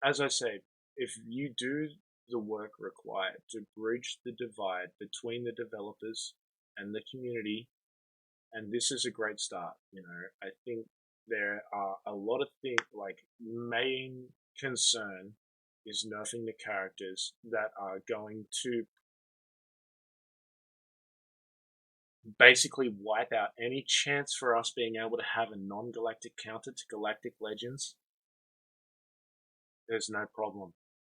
as I say, if you do the work required to bridge the divide between the developers and the community, and this is a great start. I think there are a lot of things, like, main concern is nerfing the characters that are going to basically wipe out any chance for us being able to have a non-galactic counter to Galactic Legends. There's no problem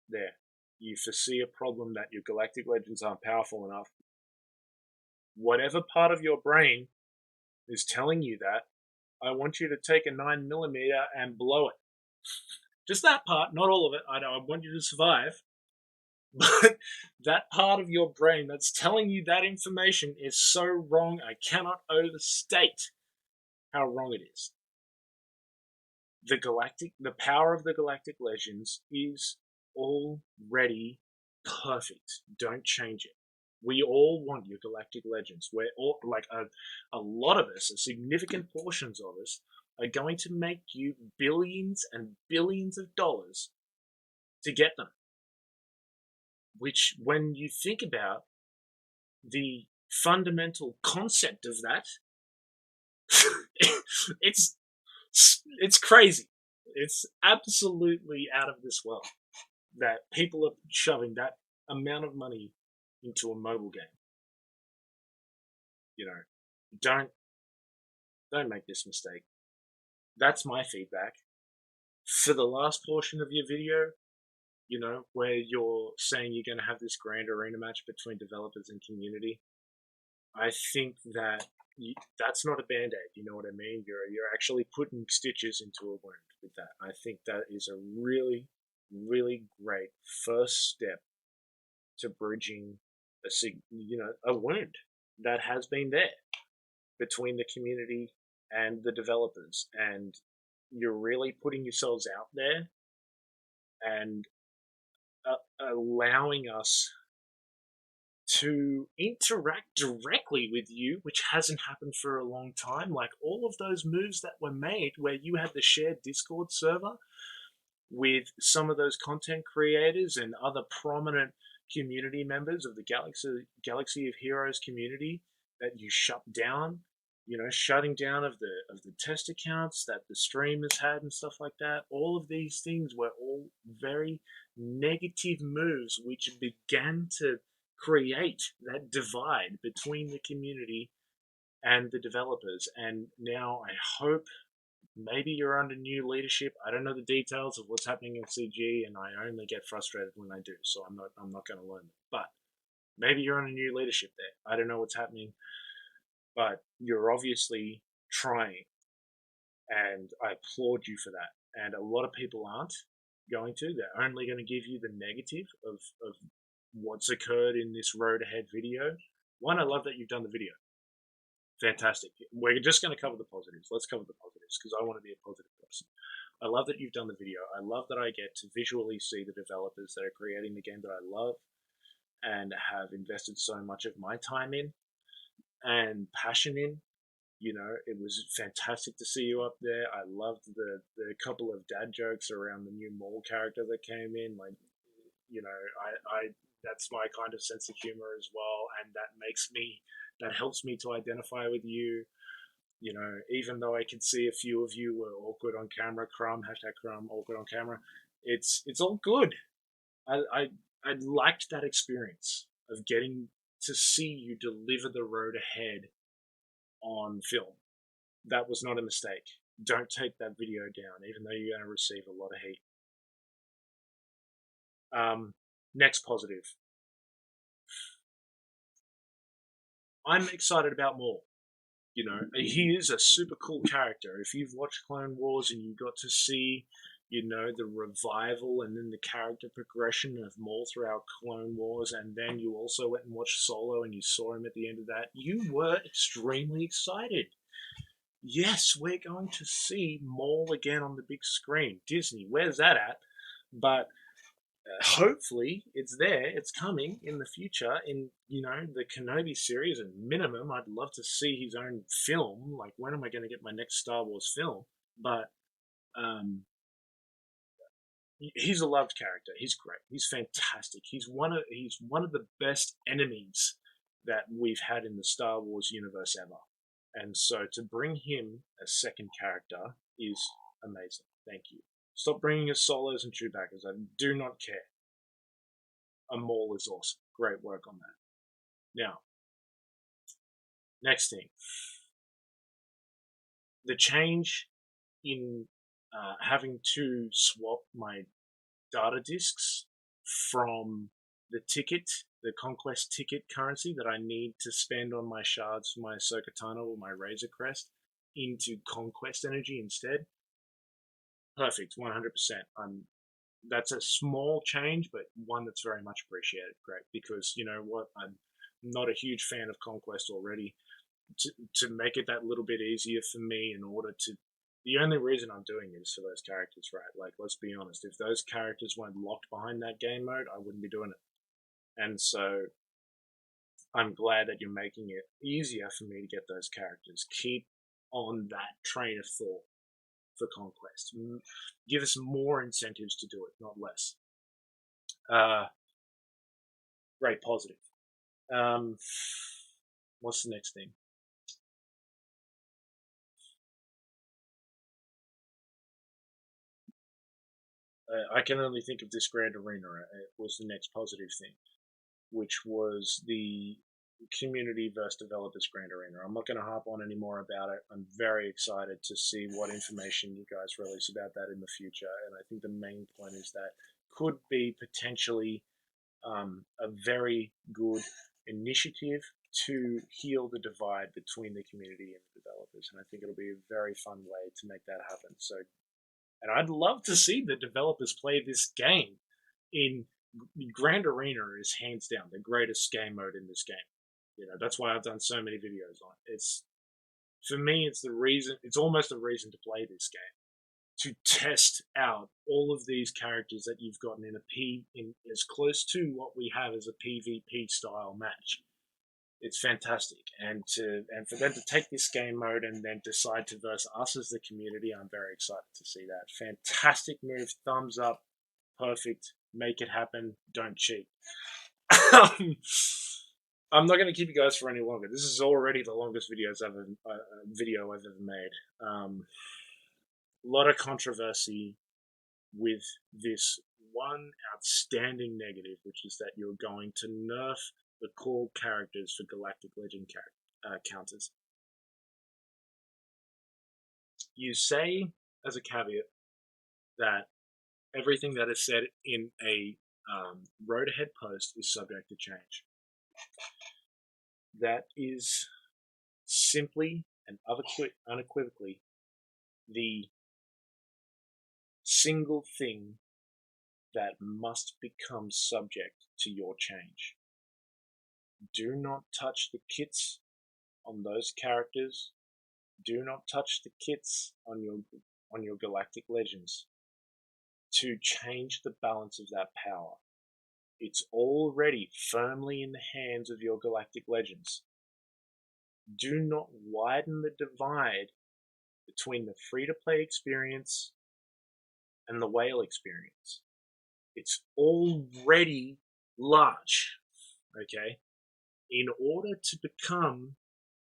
there. You foresee a problem that your Galactic Legends aren't powerful enough. Whatever part of your brain is telling you that, I want you to take a 9mm and blow it. Just that part, not all of it. I want you to survive. But that part of your brain that's telling you that information is so wrong, I cannot overstate how wrong it is. The power of the Galactic Legends is already perfect. Don't change it. We all want your Galactic Legends. We're all, like, a lot of us, significant portions of us, are going to make you billions and billions of dollars to get them. Which, when you think about the fundamental concept of that, it's crazy. It's absolutely out of this world that people are shoving that amount of money into a mobile game. Don't make this mistake. That's my feedback. For the last portion of your video, where you're saying you're going to have this grand arena match between developers and community, I think that that's not a band-aid, you know what I mean? You're actually putting stitches into a wound with that. I think that is a really, really great first step to bridging a wound that has been there between the community and the developers, and you're really putting yourselves out there and allowing us to interact directly with you, which hasn't happened for a long time. Like, all of those moves that were made where you had the shared Discord server with some of those content creators and other prominent community members of the Galaxy of Heroes community that you shut down, shutting down of the test accounts that the streamers had and stuff like that. All of these things were all very negative moves which began to create that divide between the community and the developers. And now I hope maybe you're under new leadership. I don't know the details of what's happening in CG, and I only get frustrated when I do, so I'm not going to learn them. But maybe you're under new leadership there. I don't know what's happening, but you're obviously trying, and I applaud you for that. And a lot of people aren't going to. They're only going to give you the negative of what's occurred in this road ahead video. One, I love that you've done the video. Fantastic. We're just going to cover the positives. Let's cover the positives, because I want to be a positive person. I love that you've done the video. I love that I get to visually see the developers that are creating the game that I love and have invested so much of my time in and passion in. It was fantastic to see you up there. I loved the couple of dad jokes around the new Maul character that came in. Like, I that's my kind of sense of humor as well, and that helps me to identify with you. Even though I can see a few of you were awkward on camera, Crumb, #Crumb, awkward on camera, it's all good. I liked that experience of getting to see you deliver the road ahead on film. That was not a mistake. Don't take that video down, even though you're going to receive a lot of hate. Next positive. I'm excited about Maul. You know, he is a super cool character. If you've watched Clone Wars and you got to see, you know, the revival and then the character progression of Maul throughout Clone Wars, and then you also went and watched Solo and you saw him at the end of that, you were extremely excited. Yes, we're going to see Maul again on the big screen. Disney, where's that at? But hopefully it's there, it's coming in the future in, you know, the Kenobi series. And minimum, I'd love to see his own film. Like, when am I going to get my next Star Wars film? But he's a loved character. He's great. He's fantastic. He's one of the best enemies that we've had in the Star Wars universe ever. And so to bring him as second character is amazing. Thank you. Stop bringing us Solos and Chewbaccas. I do not care. A Maul is awesome. Great work on that. Now, next thing. The change in having to swap my data discs from the ticket, the Conquest ticket currency that I need to spend on my shards for my Ahsoka Tano or my Razor Crest, into Conquest energy instead. Perfect, 100%. That's a small change, but one that's very much appreciated. Great, because you know what, I'm not a huge fan of Conquest already. To make it that little bit easier for me, in order to, the only reason I'm doing it is for those characters, right? Like, let's be honest, if those characters weren't locked behind that game mode, I wouldn't be doing it. And so I'm glad that you're making it easier for me to get those characters. Keep on that train of thought for Conquest. Give us more incentives to do it, not less. Great positive. What's the next thing? I can only think of this Grand Arena. It was the next positive thing, which was the community versus developers Grand Arena. I'm not going to harp on any more about it. I'm very excited to see what information you guys release about that in the future. And I think the main point is that could be potentially a very good initiative to heal the divide between the community and the developers. And I think it'll be a very fun way to make that happen. So, and I'd love to see the developers play this game. In Grand Arena is hands down the greatest game mode in this game. You know, that's why I've done so many videos on it. It's, for me, it's the reason, it's almost a reason to play this game. To test out all of these characters that you've gotten in as close to what we have as a PvP style match. It's fantastic, and for them to take this game mode and then decide to verse us as the community, I'm very excited to see that. Fantastic move, thumbs up, perfect, make it happen, don't cheat. I'm not going to keep you guys for any longer. This is already the longest video I've ever made. A lot of controversy with this one outstanding negative, which is that you're going to nerf the core characters for Galactic Legend counters. You say, as a caveat, that everything that is said in a Road Ahead post is subject to change. That is simply and unequivocally the single thing that must become subject to your change. Do not touch the kits on those characters. Do not touch the kits on your Galactic Legends to change the balance of that power. It's already firmly in the hands of your Galactic Legends. Do not widen the divide between the free-to-play experience and the whale experience. It's already large, okay? In order to become,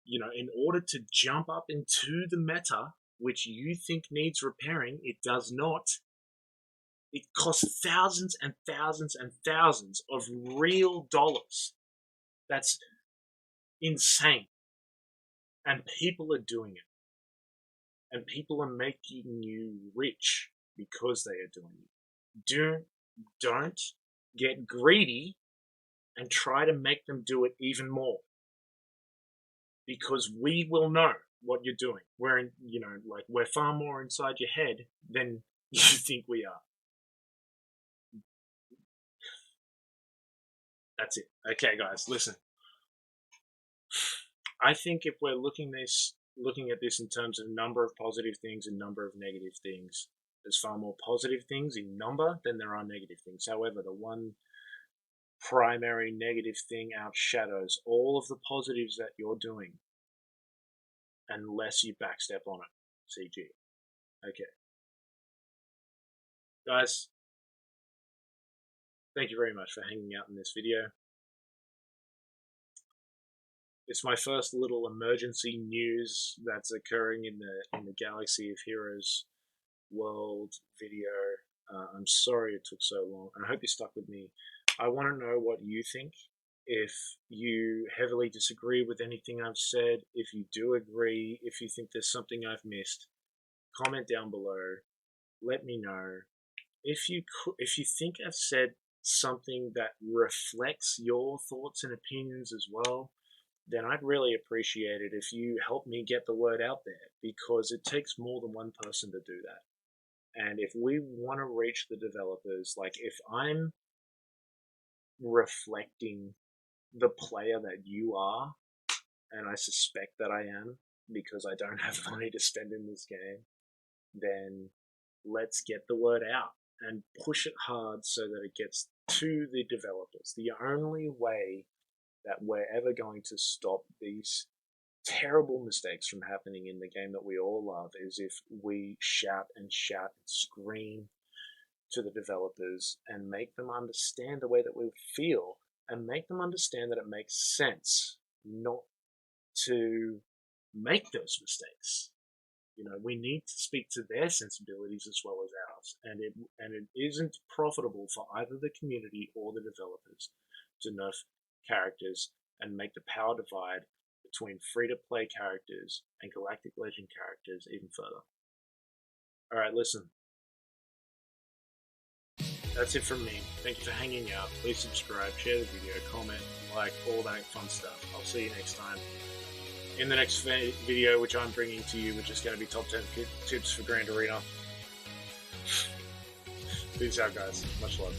in order to jump up into the meta, which you think needs repairing, it does not. It costs thousands and thousands and thousands of real dollars. That's insane. And people are doing it. And people are making you rich because they are doing it. Don't get greedy and try to make them do it even more. Because we will know what you're doing. We're far more inside your head than you think we are. That's it. Okay, guys, listen. I think if we're looking at this in terms of number of positive things and number of negative things, there's far more positive things in number than there are negative things. However, the one primary negative thing outshadows all of the positives that you're doing unless you backstep on it. CG. Okay. Guys, thank you very much for hanging out in this video. It's my first little emergency news that's occurring in the Galaxy of Heroes world video. I'm sorry it took so long, and I hope you stuck with me. I want to know what you think. If you heavily disagree with anything I've said, if you do agree, if you think there's something I've missed, comment down below. Let me know. If you think I've said something that reflects your thoughts and opinions as well, then I'd really appreciate it if you help me get the word out there, because it takes more than one person to do that. And if we want to reach the developers, like if I'm reflecting the player that you are, and I suspect that I am because I don't have money to spend in this game, then let's get the word out and push it hard so that it gets to the developers. The only way that we're ever going to stop these terrible mistakes from happening in the game that we all love is if we shout and scream to the developers and make them understand the way that we feel, and make them understand that it makes sense not to make those mistakes. We need to speak to their sensibilities as well as ours, and it isn't profitable for either the community or the developers to nerf characters and make the power divide between free-to-play characters and Galactic Legend characters even further. Alright, listen. That's it from me. Thank you for hanging out. Please subscribe, share the video, comment, like, all that fun stuff. I'll see you next time. In the next video, which I'm bringing to you, which is going to be top 10 tips for Grand Arena. Peace out, guys. Much love.